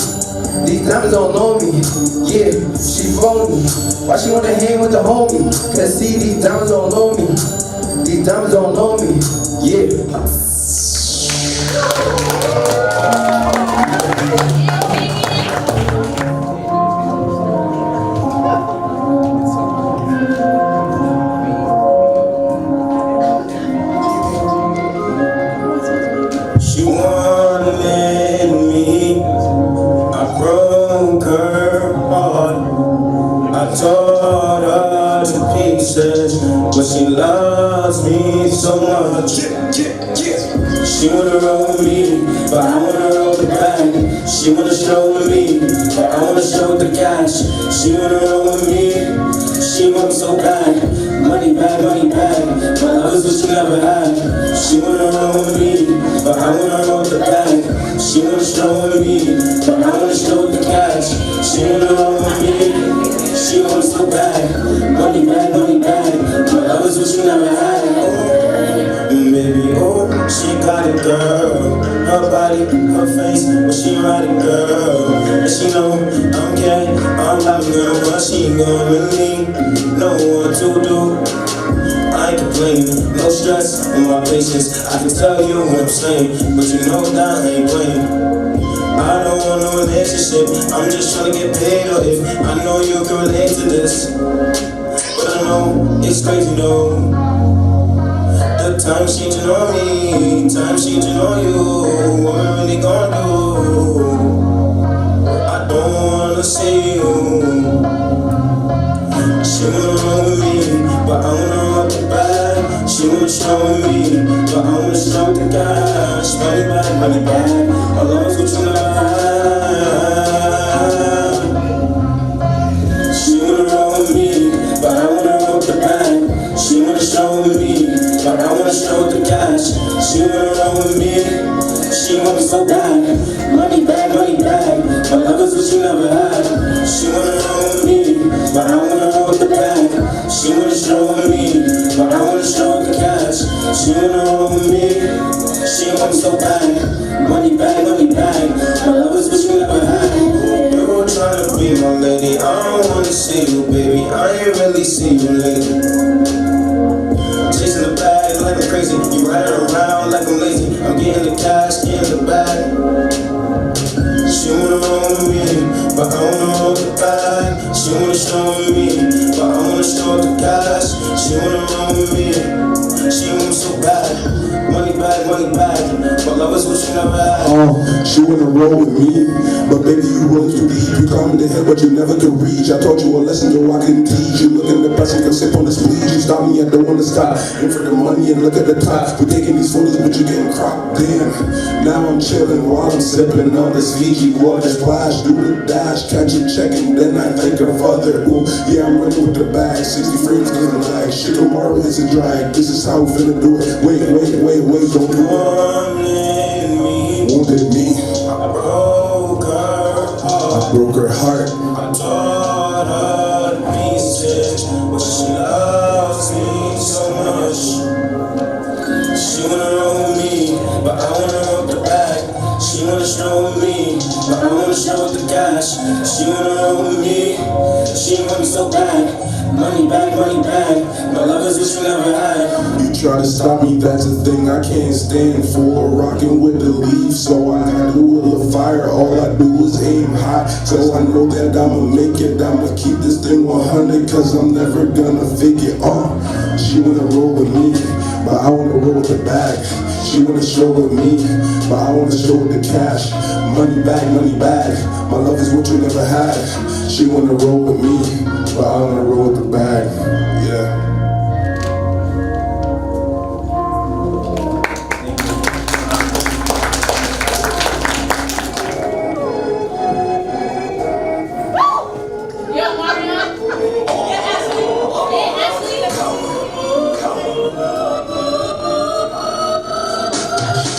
These diamonds don't know me. Yeah, she phony, why she on the hand with the homie? Cause see, these diamonds don't know me. These diamonds don't know me. Yeah. She wanted me, I broke her heart. I tore her to pieces, but she loves me so much. She wanna roll with me, but I wanna roll the bag. She wanna show with me, but I wanna show the cash. She wanna roll with me, she wants so bad. Money bag, but love is what she never had. She wanna roll with me, but I wanna roll the bag. She wanna show with me, but I wanna show the cash. She wanna roll with me, she wants so bad. Money bag, but love is what she never had. Baby, oh, she got it, girl. Her body, her face, but she ride it, girl. And she know I'm gay, I'm not girl, but she gon' really know what to do. I ain't complaining, no stress on my patience. I can tell you what I'm saying, but you know that I ain't playing. I don't want no relationship, I'm just tryna get paid. Or if I know you can relate to this, but I know it's crazy though. The time's changing on me, time's changing on you. What am I really gonna do? I don't wanna see you. She wanna roll with me, but I wanna roll the bag. She wanna show with me, but I wanna show the cash. Money back, my love is what you never had. She wanna roll with me, but I wanna roll the bag. She wanna show with me, but I wanna show the cash. She wanna roll with me, she want me so bad. Money bag, my love is what you never had. She wanna roll with me, but I wanna roll the bag. She wanna show with me, but I wanna show the cash. She wanna roll with me, she want me so bad. Money bag, my love is what you never had. You're tryna be my lady, I don't wanna see you, baby. I ain't really see you lately. Chasing the bag like I'm crazy. You riding around like I'm lazy. I'm getting the cash, getting the bag. She wanna roll with me, but I wanna roll the bag. She wanna show with me, but I wanna show the cash. She wanna roll with me, she want me so bad. Money bag, but love is what you never had. She wanna roll with me, but baby you roll too deep. You climb the hill, but you never could reach. I taught you a lesson, though I couldn't teach. You look in the press, you can sip on the squeeze. You stop me, I don't wanna stop. In for the money and look at the top. We're taking these photos, but you getting cropped. Damn, now I'm chilling while I'm sipping on this Fiji water. Splash, do the dash, catch a check, and then I think of other. Ooh, yeah, I'm running with the bag. 60 frames doesn't lag. Shit tomorrow is a drag. This is how we finna do it. Wait, don't do it. Wounded me. I broke her heart. I broke her heart. I tore her to pieces, but she loves me so much. She wanna roll with me, but I wanna roll the bag. She wanna show with me, but I wanna show the cash. She wanna roll with me, she want me so bad. Money bag, my love is what you never had. You try to stop me, that's a thing I can't stand for. Rocking with the leaf, so I got a little fire. All I do is aim high, so I know that I'ma make it. I'ma keep this thing 100, cause I'm never gonna fake it. She wanna roll with me, but I wanna roll with the bag. She wanna show with me, but I wanna show with the cash. Money bag, my love is what you never had. She wanna roll with me, but I wanna roll with the bag. Yeah.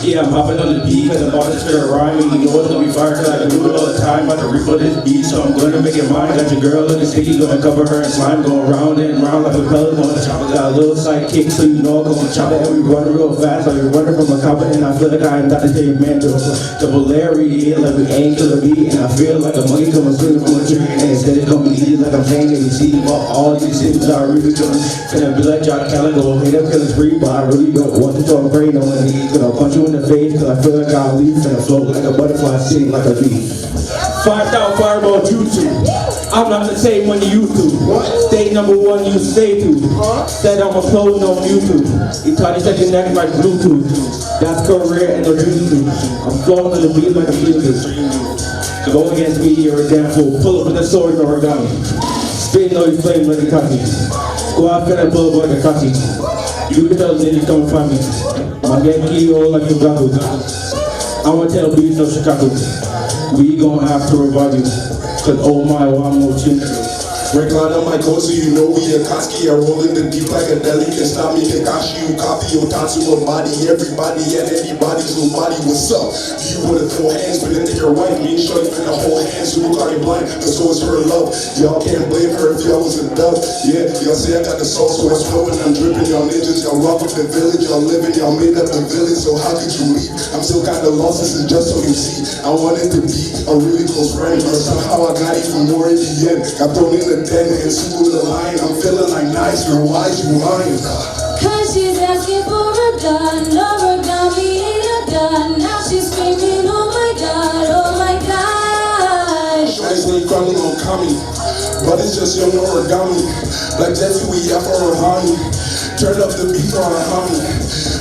Yeah, I'm hopping on the beat cause I'm about to spit a rhyme. And you know it's gonna be fire cause I do it all the time. About to refill this beat, so I'm gonna make it mine. Got your girl looking sticky, gonna cover her in slime. Going round and round like a pellet on the chopper. Got a little sidekick, so you know I'm gonna chop it. And we run real fast like we're running from a copper. And I feel like I am Dr. J. Mandel. Double Larry, yeah, like we ain't kill a beat. And I feel like a monkey coming swinging from a tree. And instead it coming easy like I'm saying ABC. But all these things are really good. Finna be like Jock Calico, hate up killing spree. But I really don't want to talk brain on one of these. Gonna punch you in the face cause I feel like I'll leave. Finna float like a butterfly, sting like a bee. 5,000 fireball jutsu. I'm not the same when you used to. Stay number one, you stay to. Said I'm uploading on YouTube. You try to set your neck like Bluetooth. That's career and no jutsu. I'm flowing to the beat like a Bluetooth. Go against me, you're a damn fool. Pull up with a sword and origami. Spitting all these flames like a cocky. Squad finna pull up like a cocky. You can tell niggas come find me. My Genki all like Fugaku. I'ma tell beats no Chicago. We gon' have to revive you. Cause oh my, one more chin. Break line on my code so you know we a Koski. I roll in the deep like a deli. Can stop me, Kakashi, you copy, Otatsu, a body. Everybody and anybody's nobody. What's up? Do you wanna throw hands? But then your wife, me and Shorty finna hold hands. So you call you blind, cause so is her love. Y'all can't blame her if y'all was a dove. Yeah, y'all say I got the sauce, so it's flowing, I'm dripping. Y'all ninjas, y'all rock with the village. Y'all living, y'all made up the village. So how could you leave? I'm still kinda lost, this is just so you see. I wanted to be a really close friend, but somehow I got even more in the end. Got thrown in the den and school the line. I'm feeling like nice, girl, why you lying? Cause she's asking for a gun, origami ain't a gun. Now she's screaming, oh my god, oh my god. Shorty's really crumbling on Kami, but it's just young origami. Like Jesse, we out for a honey. Turn up the beat on a homie.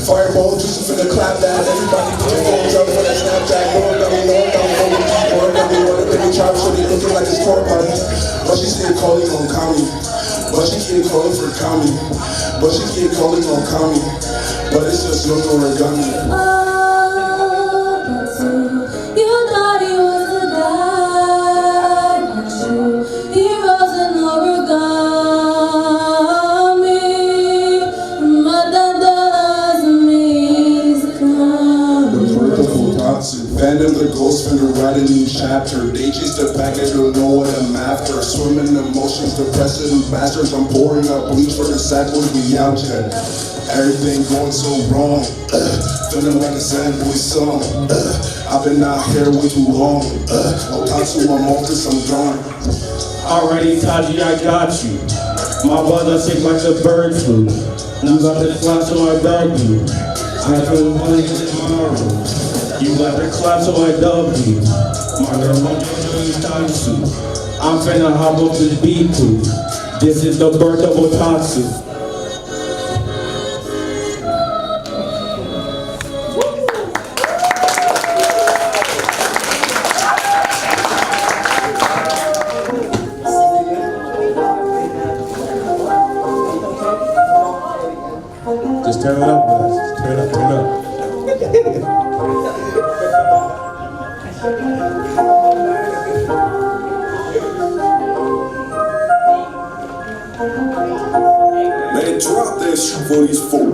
Fireball juice finna clap that. Everybody put your phones up for that Snapchat. Origami, wanna baby chop, so they looking like it's pork potty. But she still calling on Kami. But she keep calling for Kami. But she keep calling on Kami. But it's just young origami. You thought he was a guy, but he was an origami. But that doesn't mean he's coming. The birth of Otatsu. Venom the ghost finna write a new chapter. They chase the package, don't know what I'm after. Swimming emotions, depressing bastards. I'm pouring up bleach for the cycles we out here. Everything going so wrong. Feeling like a sad boy song. I've been out here way too long. Otatsu, I'm off this, I'm gone. Alrighty, Taji, I got you. My buzz are sick like the bird flu. You got the clap, so I dug you. I feel money tomorrow. You got the clap, so I dubbed you. My girl, I'm doing time suit. I'm finna hop up this beat too. This is the birth of Otatsu. Just turn it up, guys. Just turn it up, turn it up. Man, drop that shit for these folk.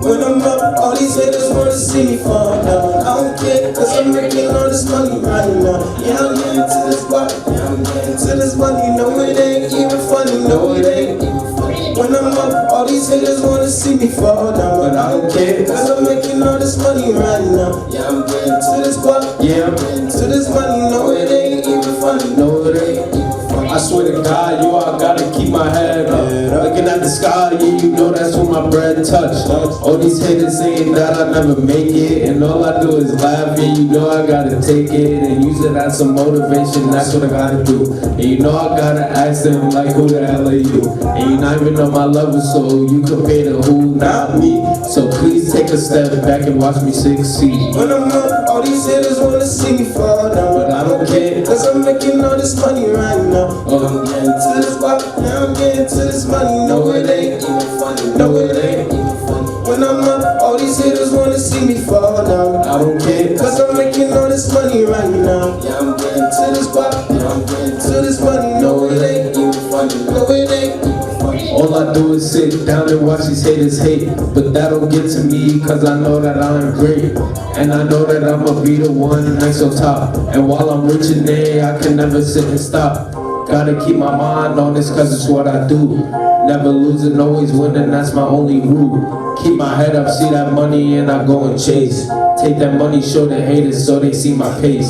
When I'm up, all these haters wanna see me fall down. I don't care, cause I'm making all this money right now. Yeah, I'm getting to this money, to this money. No, it ain't even funny, no, it ain't even funny. When I'm up, all these haters wanna see me fall down. But I don't care, cause I'm making all this money right now. Yeah, I'm getting to this guap, yeah, I'm getting to this money. No, it ain't even funny, no, it ain't even funny. I swear to God, you all gotta keep my head up. Looking at the sky, yeah, you know that's where my bread touch. All these haters saying that I never make it, and all I do is laugh, and you know I gotta take it and use it as some motivation. That's what I gotta do. And you know I gotta ask them like, who the hell are you? And you not even on my level, so you compare to who, not me. So please take a step back and watch me succeed. When I'm up, all these haters wanna see me fall down. But I don't care, cause I'm making all this money right now. I'm getting to this guap, yeah, I'm getting to this money. No, it ain't even funny, no, it ain't even funny. When I'm up, all these haters wanna see me fall down. I don't care, cause I'm making all this money right now. Yeah, I'm getting to this guap, yeah, I'm getting to this money. No, it ain't even funny, no, it ain't even funny. All I do is sit down and watch these haters hate. But that don't get to me, cause I know that I'm great. And I know that I'ma be the one next on top. And while I'm reaching there, I can never sit and stop. Gotta keep my mind on this cause it's what I do. Never losing, always winning, that's my only rule. Keep my head up, see that money and I go and chase. Take that money, show the haters so they see my pace.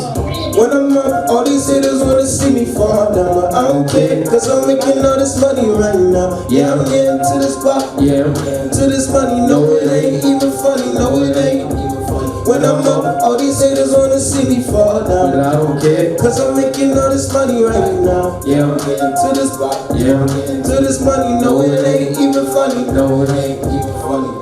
When I'm up, all these haters wanna see me fall down, but I don't care, cause I'm making all this money right now. Yeah, I'm getting to this spot, yeah, to this money, no it ain't even funny, no it ain't even funny. When I'm up, all these haters wanna see me fall down, but I don't care, cause I'm making all this money right now. Yeah, I'm getting to this spot, yeah, I'm getting to this money, no it ain't even funny, no it ain't even funny.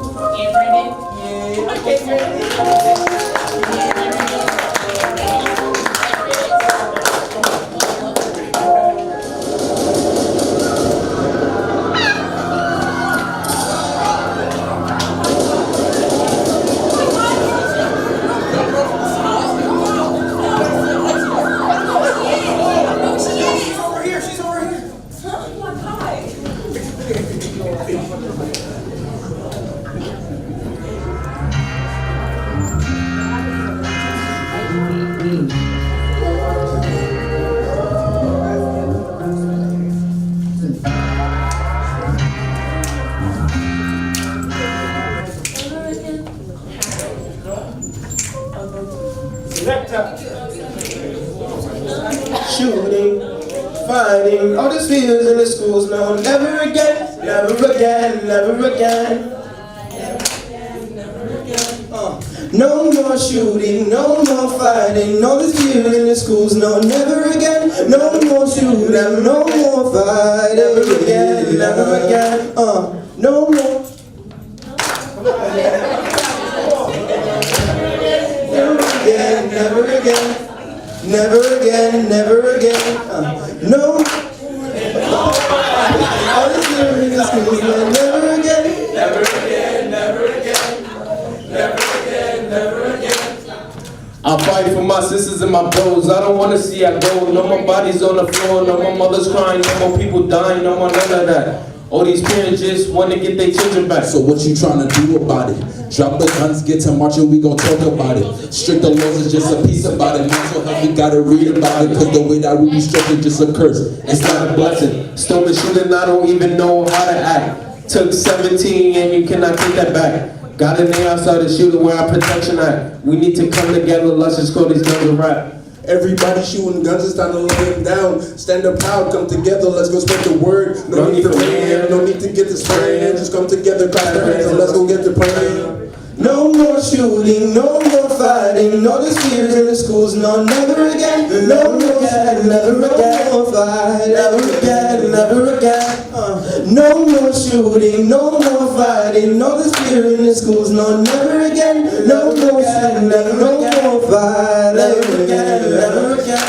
Shooting, fighting, all these fears in the schools, no, never again, never again, never again. No more shooting, no more fighting, all these fears in the schools, no, never again. No more shooting, no more fighting, never again, never again. No more. Never again, never again, never again, no. All the fear in the schools, no, never again, never again, never again, never again, never again. I fight for my sisters and my bros, I don't wanna see I go. No more bodies on the floor, no more mothers crying, no more people dying, no more none of that. All these parents just wanna get their children back. So what you trying to do about it? Drop the guns, get to marching, we gon' talk about it. Stricter laws is just a piece about it. Mental health, we gotta read about it. Cause the way that we be structured just a curse. It's not a blessing. Stole the shooting, I don't even know how to act. Took 17 and you cannot take that back. Got a name outside the shooter where our protection at. We need to come together, let's just call these guns a rap. Everybody shooting guns, it's time to lay them down. Stand up proud, come together, let's go spread the word. No need to plan, no need to get to spraying. Just come together, cross our hands, and let's go get to praying. No more shooting, no more fighting, no fears in the schools, no, never again. No more again, never again, no more fight, never again, never again. No more shooting, no more fighting, no fears in the schools, no, never again. No more shooting, no more fight, never again, never again.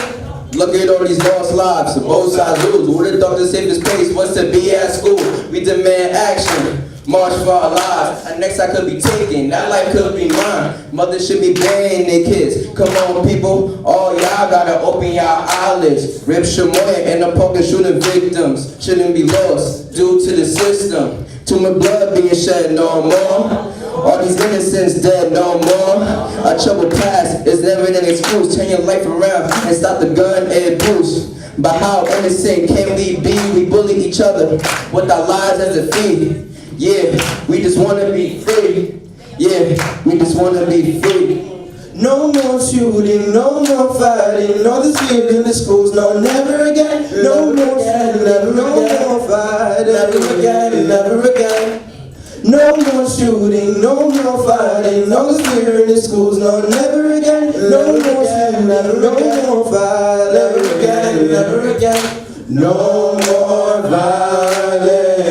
Look at all these lost lives, both sides lose. Who would've thought the safest place was to be at school? We demand action. March for our lives, and next I could be taken, that life could be mine. Mothers should be burying their kids. Come on people, all y'all gotta open y'all eyelids. Rip Shamoya and the poker shooting victims shouldn't be lost due to the system. Too much blood being shed, no more. All these innocents dead, no more. A troubled past is never an excuse. Turn your life around and stop the gun and abuse. But how innocent can we be? We bully each other with our lives as a fee. Yeah, we just wanna be free. Yeah, we just wanna be free. No more shooting, no more fighting, no fears in the schools, no, never again. No more shooting, no more fighting, never again, never again. No more shooting, no more fighting, no fear in the schools, no, never again. No more shooting, no more fighting, never again, never again. No more violence.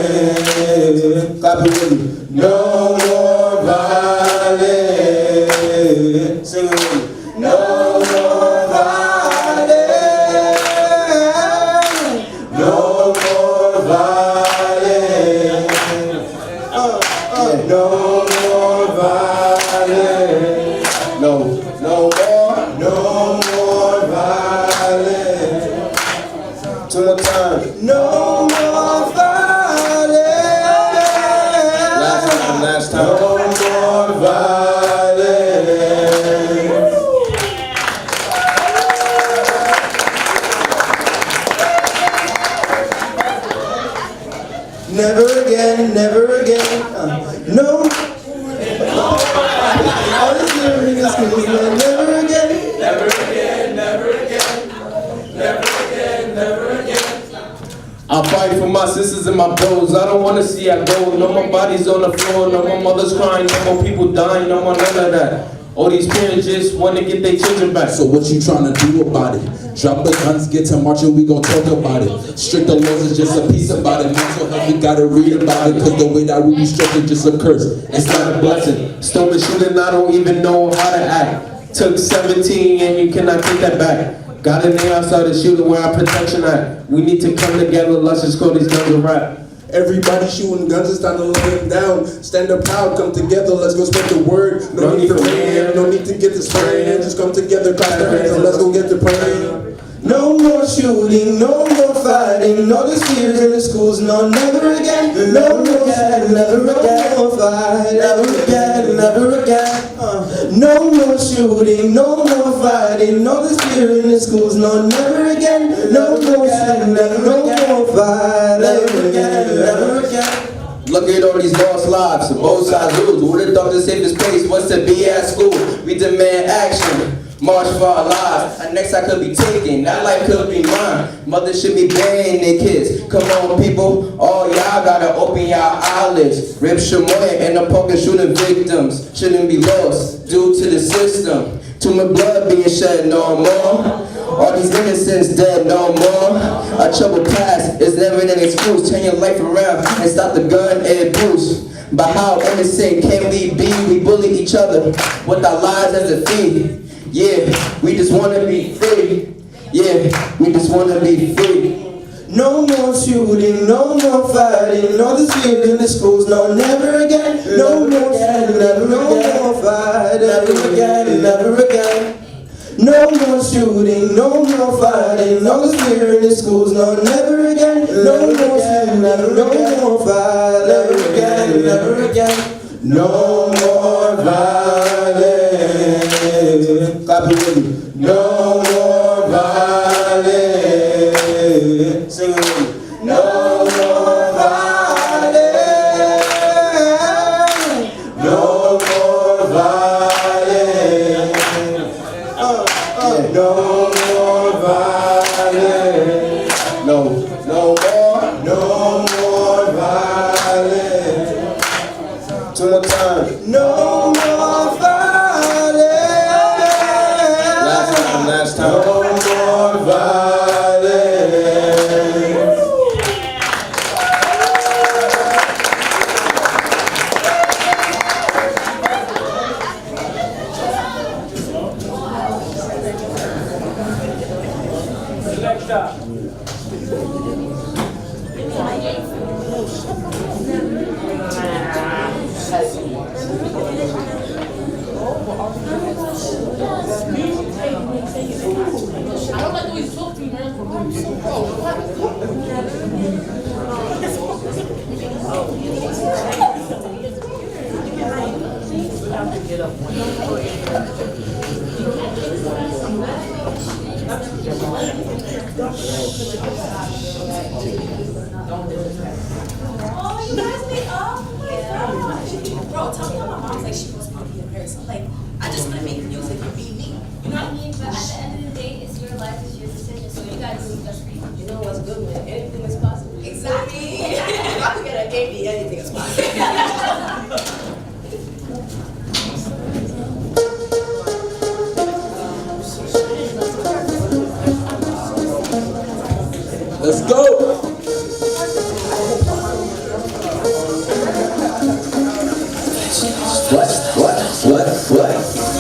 Clap it with me. No more violence. Sing it with me. No more violence. No more violence. No more violence. No more violence. Two more times. No more violence. schools, no, never again. Never again, never again, never again, never again. I fight for my sisters and my bros. I don't wanna see I go. No more bodies on the floor. No more mothers crying. No more people dying. No more none of that. All these parents just wanna get their children back. So what you tryna do about it? Drop the guns, get to marching, we gon' talk about it. Stricter laws is just a piece about it. Mental health, we gotta read about it. Cause the way that we restrict it just a curse. It's not a blessing. Stolen shooting, I don't even know how to act. Took 17 and you cannot take that back. Got a name outside the shooter where our protection at. We need to come together, let's just call these guns a rap. Everybody shooting guns, it's time to lay them down. Stand up proud, come together, let's go spread the word. No need for rain, no need to get this spraying. Just come together, clap our hands, and let's go get the praying. No more shooting, no more fighting, no disputes in the schools, no, never again. No more again, never again, no more fight, never again, never again. No more shooting, no more fighting, no disputes in the schools, no, never again. No more shooting, no more fight, never again, never again. Look at all these lost lives, both sides lose. Who would've thought the safest place was to be at school? We demand action. March for our lives. And next I could be taken. That life could be mine. Mothers should be burying their kids. Come on, people. All y'all gotta open y'all eyelids. Rip Shamoya and the poker shooting victims shouldn't be lost due to the system. Too much blood being shed, no more. All these innocents dead, no more. A troubled past is never an excuse. Turn your life around and stop the gun and abuse. But how innocent can we be? We bully each other with our lives as a fee. Yeah, we just wanna be free. Yeah, we just wanna be free. No more shooting, no more fighting, no dispute in the schools, no, never again. No more shooting, no more fight, never again, never again. No more shooting, no more fighting, no dispute in the schools, no, never again. No more shooting, no more fight, never again, never again. No more violence. Clap it with me. No more violence. Sing it with me. No more violence. No more violence. No more violence. No more violence. Two more times. No more violence. Last time. No more violence. Oh, you guys made up? Bro, tell me how my mom's like she wants me to be a person. Like, I just want to make music and be me. You know what I mean? But at the end of the day, it's your life, it's your decision. So you gotta do what's best for you. You know what's good, man. Anything is possible. Exactly. If I could get an AB, anything is possible. Let's go! What?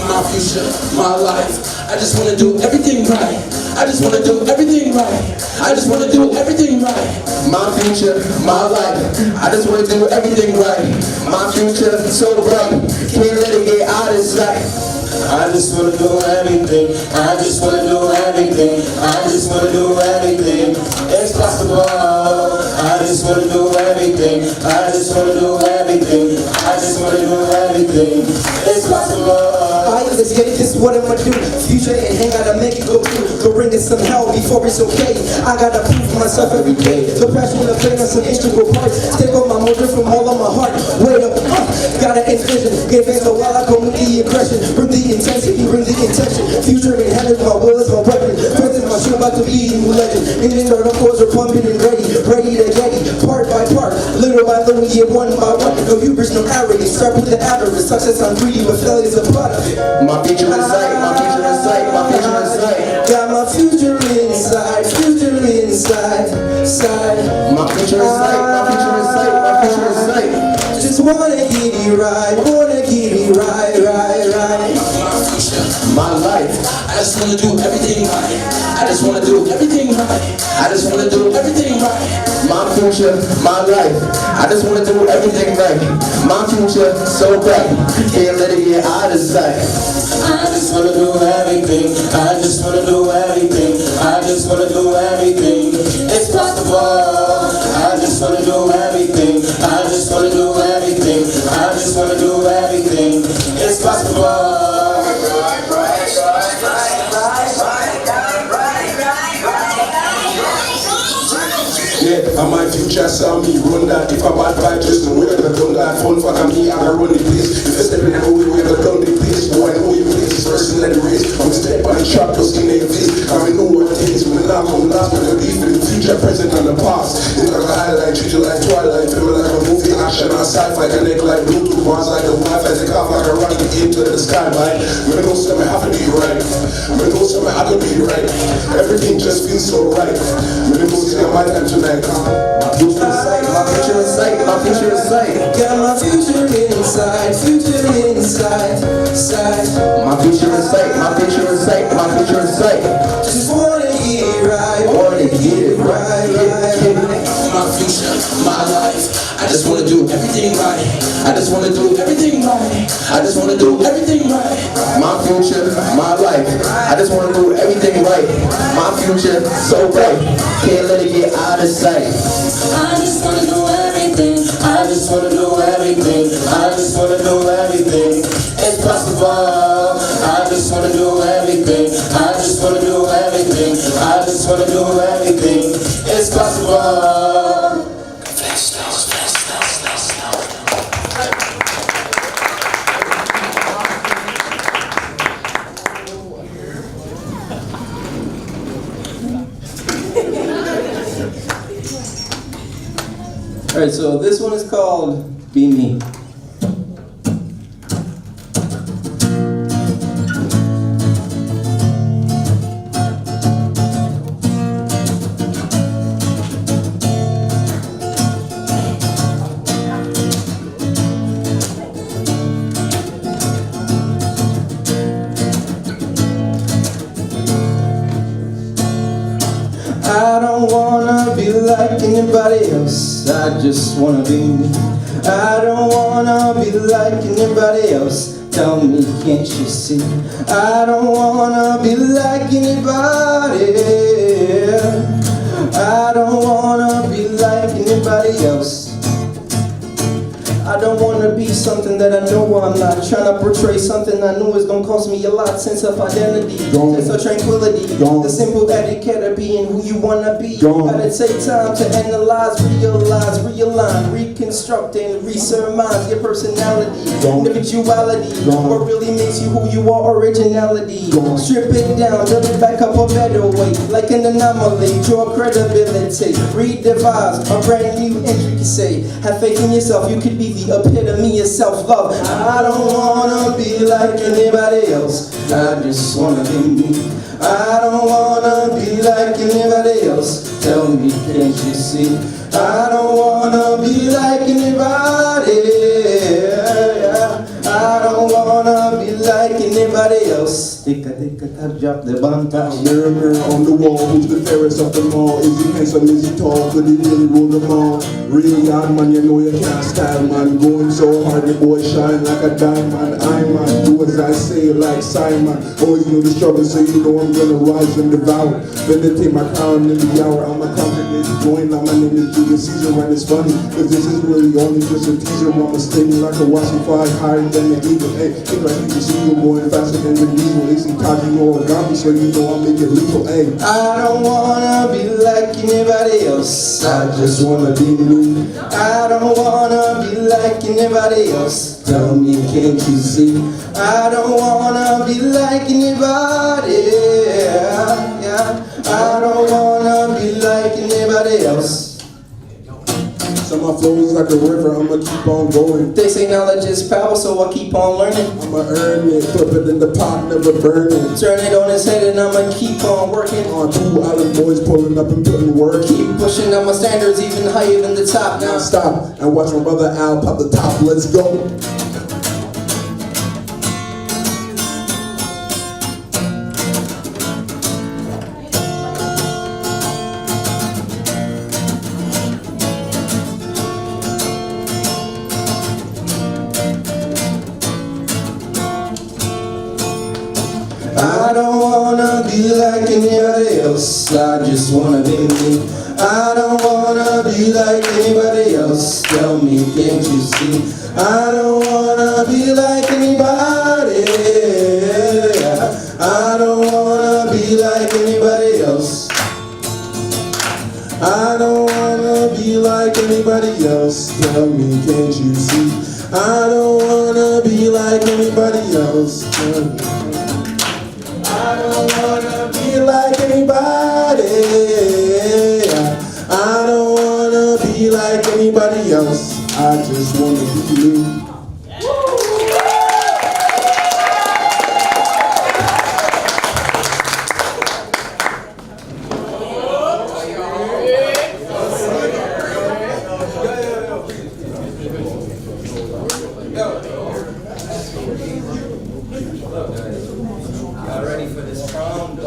My future, my life. I just wanna do everything right. I just wanna do everything right. I just wanna do everything right. My future, my life. I just wanna do everything right. My future so bright. Can't let it get out of sight. I just wanna do everything. I just wanna do everything. I just wanna do everything. It's possible. I just wanna do everything. I just wanna do everything. I just wanna do everything. It's possible. Let's get it, this is what I'ma do. Future and hang, gotta make it go through. Go bring it some hell before it's okay. I gotta prove myself every day. The passion to play on some integral parts. Take on my motive from all of my heart. Wait up, gotta envision. Give in so while I come with the aggression. Bring the intensity, bring the intention. Future and heaven, my will is my weapon. Present, my shoe about to be a new legend. In the start, of course, are pumping and ready. Ready to get it, part by part. Little by little, yeah, one by one. No hubris, no arrogance. Start with the avarice. Success on greedy, but failure's a part of it. My future in sight, my future in sight, my future in sight. Got my future inside, future inside, side. My future in sight, my future in sight, my future in sight. Just wanna get it right, wanna get it right, right, right. My future, my life. I just wanna do everything right. I just wanna do everything right. I just wanna do everything right. My future, my life. I just wanna do everything right. My future, so bright. Can't let it get out of sight. I just wanna do everything. I just wanna do everything. I just wanna do everything. It's possible. I just wanna do everything. I just wanna do everything. I just wanna do everything. It's possible. Yeah, and my future saw me run that. If I bad vibe, just the way I done that. Fun for me, I can run the place. If I step in the way, we have done the place. Boy, I know you place, first in the race. I'm step on the track, just in their face. I know what it is, when I come last, but the beef in the future, present, and the past. It's like a highlight, treat you like Twilight. Feel like a movie, action, and sci-fi. Connect like Bluetooth, bars like the Wi-Fi. Take off like a rocket into the sky, man. I know something have to be right. I know something have to be right. Everything just feels so right. I know it's my time tonight. My future in sight, my future in sight, my future in sight. Got my future inside, future inside, side. My future in sight, my future in sight, my future in sight. Just wanna get it right, Wanna get it right, right, right. My future, my life. I just wanna do everything right. I just wanna do everything right. I just wanna do everything right. My future, my life. I just wanna do everything right. My future, so bright. Can't let it get out of sight. I just wanna do everything. I just wanna do everything. I just wanna do everything. It's possible. I just wanna do everything. I just wanna do everything. I just wanna do everything. It's possible. Alright, so this one is called Be Me. I don't wanna be like anybody else. I just wanna be me. I don't wanna be like anybody else. Tell me, can't you see? I don't wanna be like anybody. I don't wanna be like anybody else. I don't wanna be something that I know I'm not. Trying to portray something I know is gonna cost me a lot. Sense of identity, sense of tranquility. The simple etiquette of being who you wanna be. Gotta take time to analyze, realize, realign, reconstruct, and resurmise your personality, individuality. What really makes you who you are, originality. Strip it down, build it back up a better way. Like an anomaly, draw credibility. Redevise a brand new intricacy. Have faith in yourself, you could be the epitome of self-love. I don't wanna be like anybody else. I just wanna be me. I don't wanna be like anybody else. Tell me, can't you see? I don't wanna be like anybody. I don't wanna be like anybody else. Stick a dick a tap, drop the bomb top. Mirror, mirror on the wall, who's the fairest of them all? Is he handsome, is he tall, could he really rule them all? Real young man, you know you can't style, man. Going so hard, the boy shine like a diamond. I man, do as I say, like Simon. Always know the struggle, so you know I'm gonna rise and devour. Better take my crown in the hour. I'm a confident join, now my name is Julius Caesar, and it's funny, cause this is really only just a teaser. I'm a sting like a watching fly higher than the eagle. Hey, think like you can see you going faster than the diesel. AC Kaji or Gami, so you know I'll make it lethal. Hey, I don't wanna be like anybody else. I just wanna be me. I don't wanna be like anybody else. Tell me, can't you see? I don't wanna be like anybody. Yeah. I don't wanna be like anybody else. So my flow is like a river, I'ma keep on going. They say knowledge is power, so I keep on learning. I'ma earn it, flip it in the pot, never burn it. Turn it on his head and I'ma keep on working. On 2 island boys pulling up and putting work. Keep pushing up my standards even higher than the top now. Now stop and watch my brother Al pop the top, let's go. I don't wanna be like anybody else. I just wanna be me. I don't wanna be like anybody else. Tell me, can't you see? I don't wanna be like anybody. I don't wanna be like anybody else. I don't wanna be like anybody else. Tell me, can't you see? I don't wanna be like anybody else. I don't wanna be like anybody. I don't wanna be like anybody else. I just wanna be me. Y'all ready for this prom? Who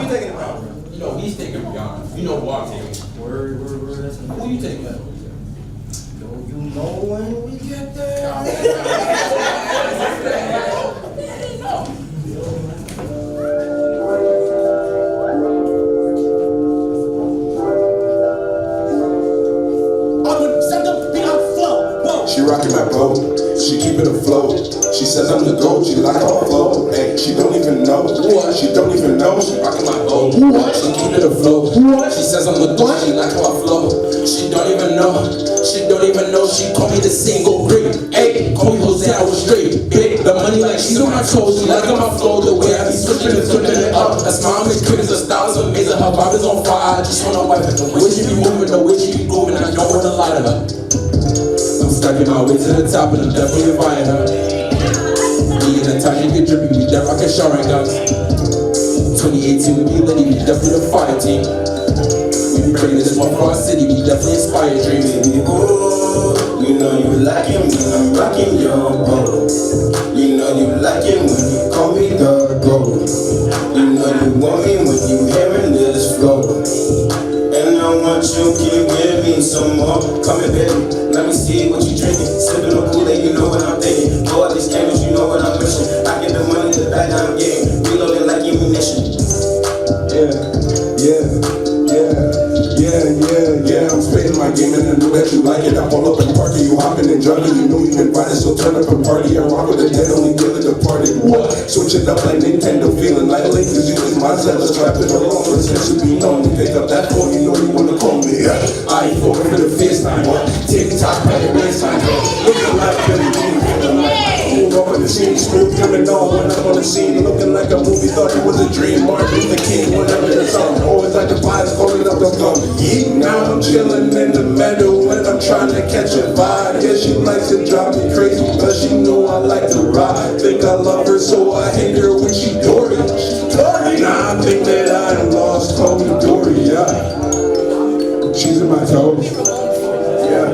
you taking the prom? You know he's taking Rihanna. You know who I'm taking. Word. Who you taking? You know when we get there. She rockin' my boat, she keepin' afloat. She says I'm the GOAT, she like how I flow. Hey, she don't even know, she don't even know. She rockin' my boat, she keepin' afloat. She says I'm the GOAT, she like how I flow. She don't even know, she call me the single great. Hey, call me Jose, I was straight. Big, the money like she's on my toes. She like my flow, the way I be switching it up. That's my always crazy, the style's amazing. Her vibe is on fire, I just wanna wipe it. The way she be moving, the way she be grooving, I don't wanna lie to her. I'm stacking my way to the top and I'm definitely buying her. Me and Natasha get drippy, we that rockin' showering guns. 2018 we be litty, we definitely the fire team. We be bringing this one for our city, we definitely inspire dreams. Baby, oh, you know you like it when I'm rocking your boat. You know you like it when you call me the GOAT. You know you want me when you hearing this flow. And I want you keep giving me some more. Come here, baby, let me see what you drinking. Sipping on Kool-Aid, you know what I'm thinking. Blow all these candles, you know what I'm wishing. I get the money to the back, I'm getting reloading like ammunition. Yeah, I'm spitting my game and I know that you like it. I pull up and party, you hopping and jumping, you know you can find it, so turn up and party. I rock with the dead, only deal at the party. What? Switch it up like Nintendo, feeling like Link, cause you is my Zelda, trapping along, but since you be known, you pick up that phone, you know you wanna call me. I ain't falling for the FaceTime, what? TikTok, private baseline, looking like Billy Jean, feeling like move up on the scene, smooth criminal when I'm on the scene, looking like a movie, thought it was a dream. Martin Luther King, whenever the song, always like the vibes, calling up the phone. Now I'm chilling in the meadow when I'm trying to catch a vibe. Yeah, she likes to drive me crazy, but she know I like to ride. Think I love her, so I hate her when she Dory. Now I think that I am lost, call me Dory, yeah. She's in my toes, yeah.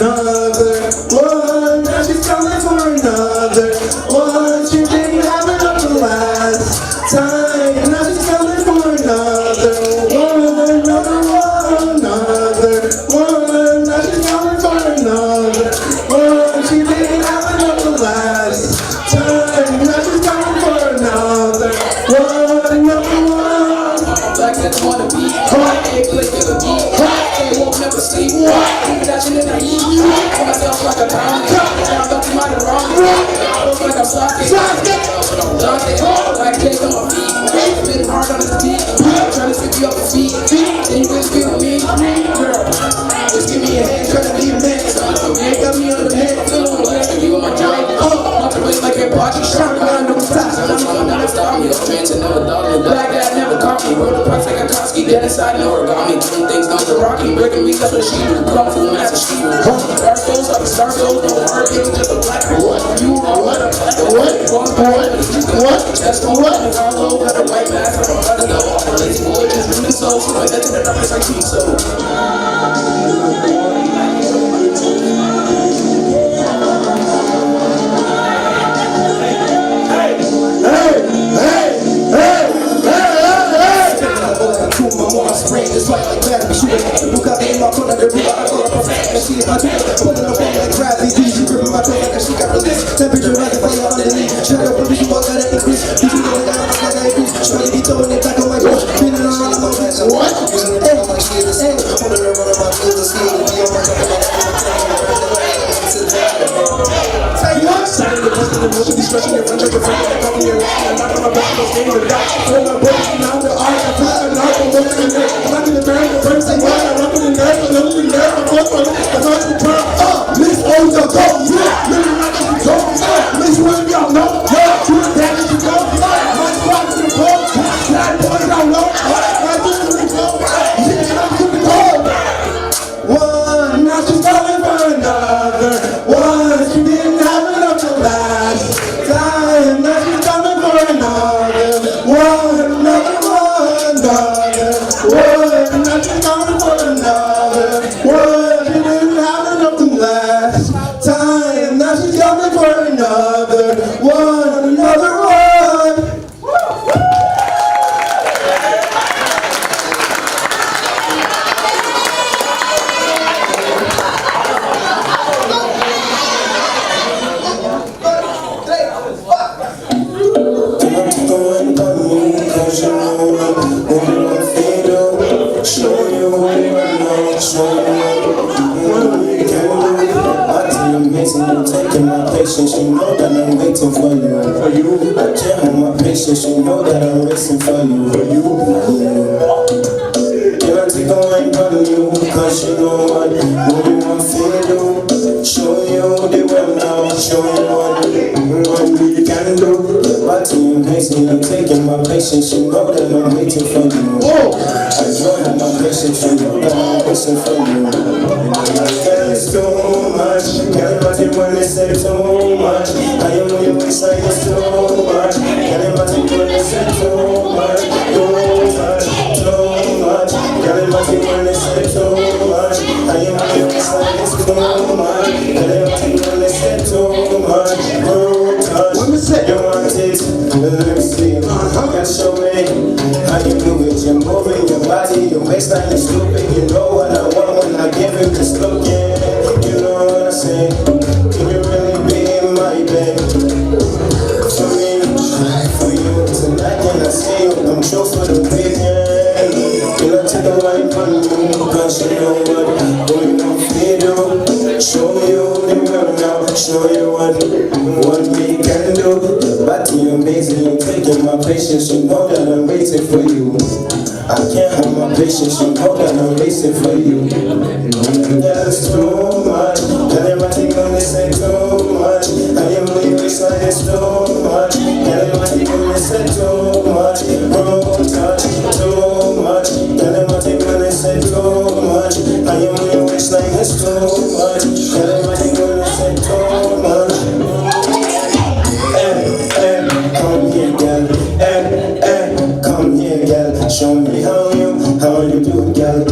Another one, now she's coming for another one. She didn't have enough the last time. Now she's coming for another one, another one, another one. Now she's coming for another one. She didn't have enough the last time. Now she's coming for another one, another one. Like that wanna be hot, ain't play with a beat, hot, ain't won't never sleep, even that shit that I eat, for myself like a pound, I'm about to mind the wrong, I look like I'm slacking, like cake on my feet, been hard on the beat, trying to sweep you off the feet, then you really feel me, girl, just give me a hand, try to be a man, you got me on the head, feeling the way you on my joint, want to win like a party, trying to run the top, I'm not stopping, I'm trying to never dog, black dad never caught me, roll the price like a Koski, dead inside no origami, doing things not the rocky, breaking me, that's what she do, come from as a she do, dark souls, I'm a star soul, no hard, it's just a black one, you are what, that's my what, I'm low, got a white mask, I'm a brother, no, I'm a lazy boy, just ruining souls, so I get to the darkness like tea, so. It's like battery shooting. Look out there in my corner, the real I call it perfect. And she is my twin, pulling up on like gravity. She gripping my toe like a she got released. Temperature rising, fire underneath. Try to believe you all gotta increase. You see the way that I'm like I increase. Trying to be throwing it back on my bush. Spinning around on my back. What? Hey, like she is the same. Holding her on my field to see. Be on my top of my say what? Signing the best in the motion, be stretching your friends, your friends, and talking your way. I'm not on my best, no game with that. Hold my breath, now the art, I put an art, I'm looking at it. I'm not in the band, the first thing, why I'm up in the nerve, I'm looking at it, I'm looking at it, I'm looking at it, Miss Oza, go, yeah, living like you go, Miss William, y'all know, yeah, you the damage you go, my squad is in the boat, that boys don't know, my dudes in the boat, yeah, I'm in the boat. One, now she's calling for another one. She didn't have enough the last time. Now she's coming for another one, another one, another one. Now she's coming for another one. She didn't have enough the last time. Now she's coming for another one, another one. Taking my patience, you know that I'm waiting for you. I can't hold my patience, you know that I'm racing for you. Can I take a wine from you? Cause you know what you want to do. Show you the world now, show you what you can do. My team hating, I'm taking my patience, you know that I'm waiting for you. I don't have my patience, you know that I'm waiting for you. Girl, it's too much. Girl, imagine when they say too much. I am on your waistline, it's too much. Girl, imagine when they say too much. Too much, too much. Girl, imagine when they say too much. I am on your waistline, it's too much. Girl, imagine when they say too much. Too much. When we say you want it, let me see. Can show me how you do it. You're moving your body, your waistline is stupid. You know what I want when I give it this look. You know what I say? Can you really be my babe? For me, for you tonight, when I see you, I'm true for the weekend. Can I take a wine from you? Cause you know what you want me to do. Show you the world now, show you what we can do. Body amazing, you're taking my patience, you know that I'm waiting for you. I can't hold my patience, you know that I'm racing for you. Yeah, it's too much. Tell everybody gonna say too much. I am leaving, so it's too much. Tell everybody gonna say say too much. Bro, touch too much. Girl, them a think when they say too much. I am on your waistline, it's too much. Girl, them a think when they say too much. Come here, girl. Come here, girl. Show me how you do, girl.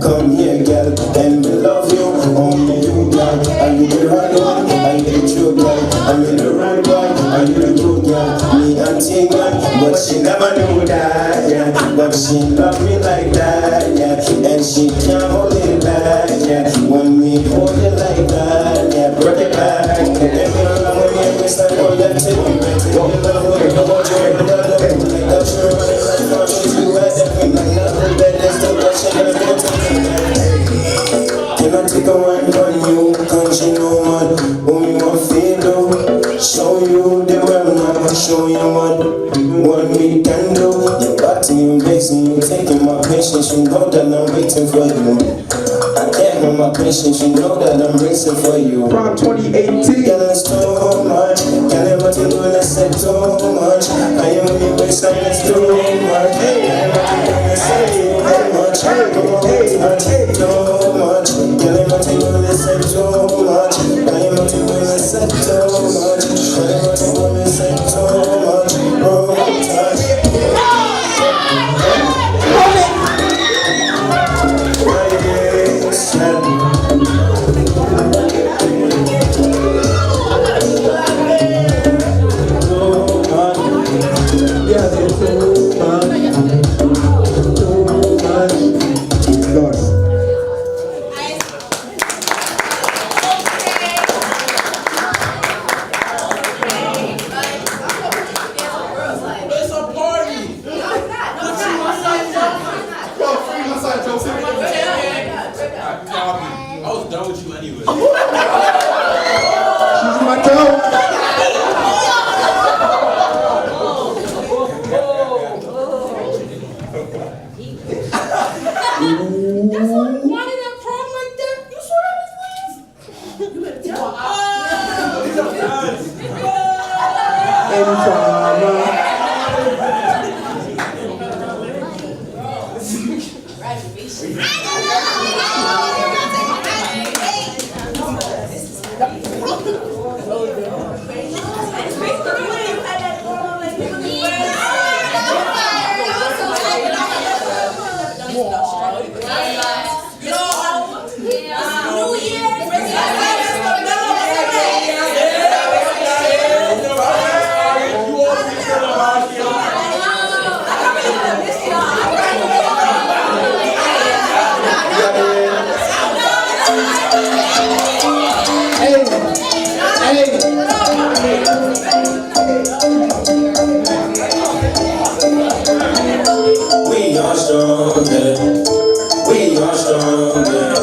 Come here, girl. And we love you, only you, girl. Are you the right one? Are you the true girl? Are you the right one? Are you the good girl? Me and Tina, but she never knew that, yeah. But she love me like that, yeah. And she can't hold it back, yeah. When we hold it like that, yeah. Break it back. Every long when you waste time, oh, yeah, take me back. Take me love, what you want, you ain't got no way. Like that, you're running like far as you had every night. Nothing bad, there's no question, there's no time. Can I take a ride on you? Cause you know what you want feel do. Show you the world now, show you what we can do. Your body amazing, you taking my patience. You know that I'm waiting for you. I can't hold my patience, you know that I'm racing for you. Prom 2018. Girl, it's too much. Girl, everything when I say too much. I am on your waistline, it's too much. Girl, everything when I say too much. Too much. Girl, everything when I say too much. I am on your when I say too much. Girl, everything when I say too much. Oh, touch. I was done with you anyway. She's my girl. Why did that prom like that? You saw that was last? You better We are stronger. We are stronger.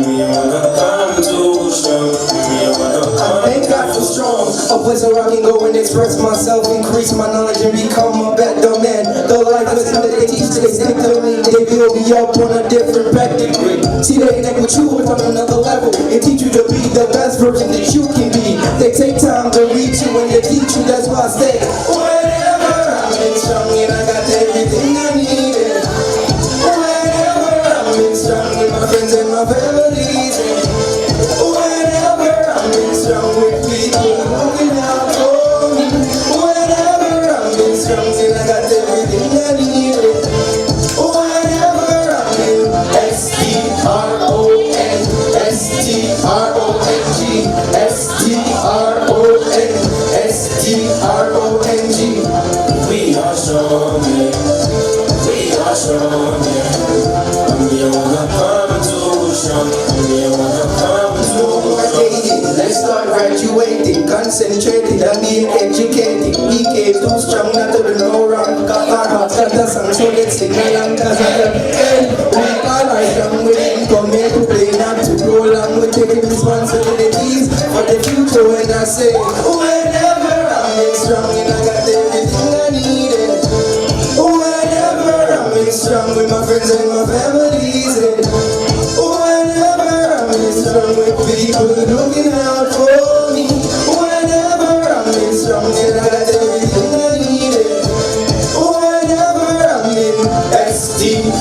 We wanna come too strong. We wanna come. Thank God for strong. A place where I can go and express myself, increase my knowledge and become a better man. The life lesson that they teach, they stick to me. They build me up on a different pedigree. See, they connect with you on another level and teach you to be the best version that you can be. They take time to reach you and they teach you. That's why I say, whenever I'm in strong and I got everything I needed. Whenever I'm in strong with my friends and my families. Whenever I'm in strong with people looking out for me. Whenever I'm in strong and I got everything I needed. Whenever I'm in S-T-R-O-N, S-T-R-O-N-G, S-T-R-O-N, S-T-R-O-N-G. We are stronger. We are stronger. We wanna come too strong. We wanna come too strong. Let's start graduating, concentrating and being educated. We came too strong, not to do no wrong. Got our hearts got the song, so let's sing along. Cause at the end, we all are young, we didn't come here to play, not to go along. We're taking responsibilities for the future. When I say, whenever I'm in strong and I got everything I needed. Whenever I'm in strong with my friends and my families. Whenever I'm in strong with people looking out for me. Whenever I'm in strong and I got everything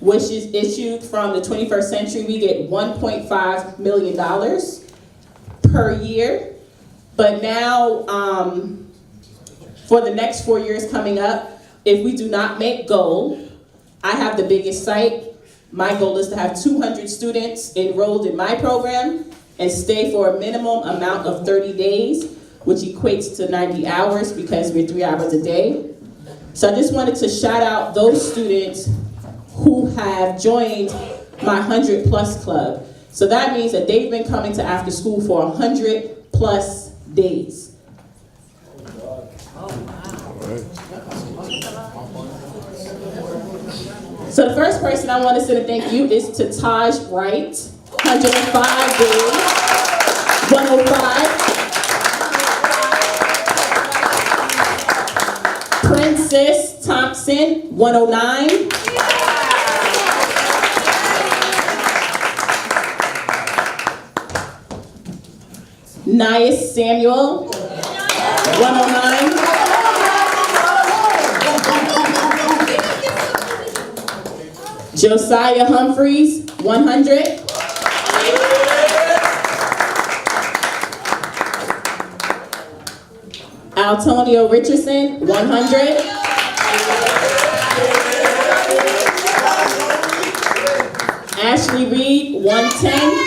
which is issued from the 21st century. We get $1.5 million per year. But now, for the next 4 years coming up, if we do not make goal, I have the biggest site. My goal is to have 200 students enrolled in my program and stay for a minimum amount of 30 days, which equates to 90 hours because we're 3 hours a day. So I just wanted to shout out those students who have joined my 100+ club. So that means that they've been coming to after school for 100+ days. So the first person I want to say thank you is to Taj Wright, 105 days, 105. Princess Thompson, 109. Nias Samuel, 109. Josiah Humphreys, 100. Antonio Richardson, 100. Ashley Reed, 110.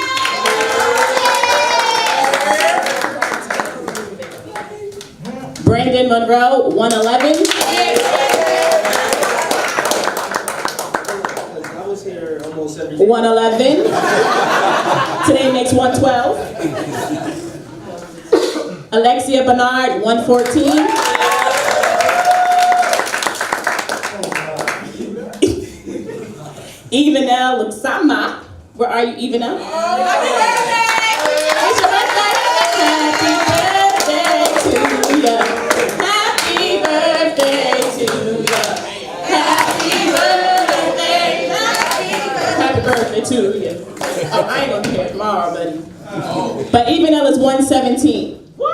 Brandon Monroe, 111. 111. Today makes 112. Alexia Bernard, 114. Evanel Luxama. Where are you, Evanel? Happy birthday! It's your birthday! Happy birthday to you. Happy birthday to you. Happy birthday to you. Oh, I ain't gonna be here tomorrow, buddy. But Evanel is 117. What?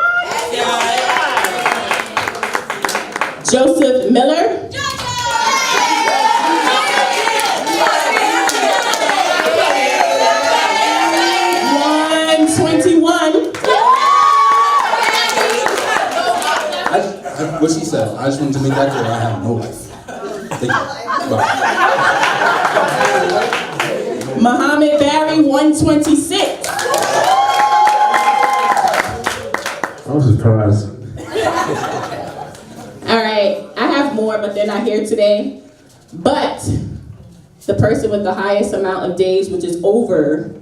Joseph Miller. 121. What she said, I just wanted to make that clear. I have no life. Thank you. Bye. Muhammad Barry, 126. I'm surprised. All right, I have more, but they're not here today. But the person with the highest amount of days, which is over,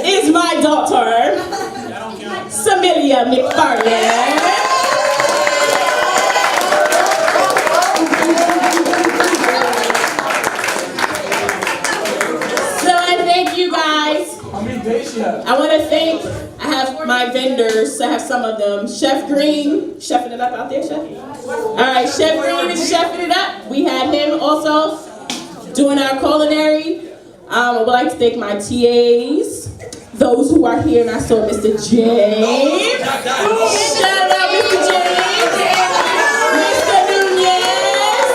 is my daughter, Samilia McFarland. So I thank you guys. I want to thank, I have my vendors, I have some of them. Chef Green, chefing it up out there, Chef? All right, Chef Green is chefing it up. We had him also doing our culinary. I would like to thank my TAs, those who are here, and I saw Mr. James. Shout out Mr. James. Mr. Nunez.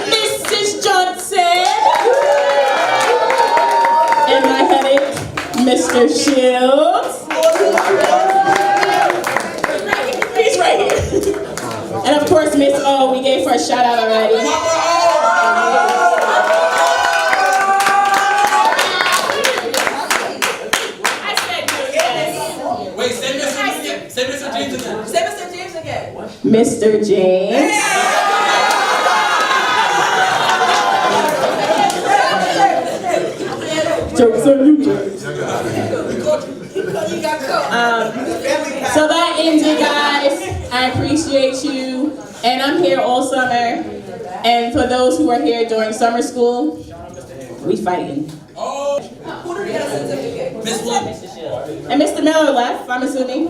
Mrs. Johnson. And my headache, Mr. Shields. He's right here. And of course, Miss O, we gave her a shout out already. Wait, say Mr. James again. Say Mr. James again. Mr. James. Jokes on you, James. So that ends it, guys. I appreciate you. And I'm here all summer. And for those who are here during summer school, we fighting. Oh. Who did get a certificate? Miss Wood. And Mr. Miller left, I'm assuming.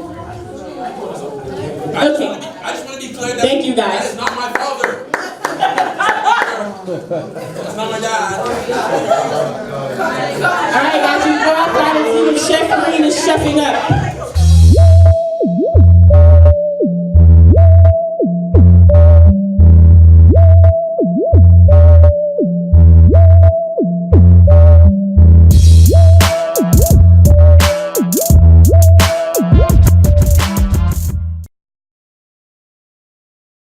Okay. I just want to be clear that Thank you, guys. That is not my father. That's not my dad. All right, guys, you go outside and see if Chef Green is chefing up.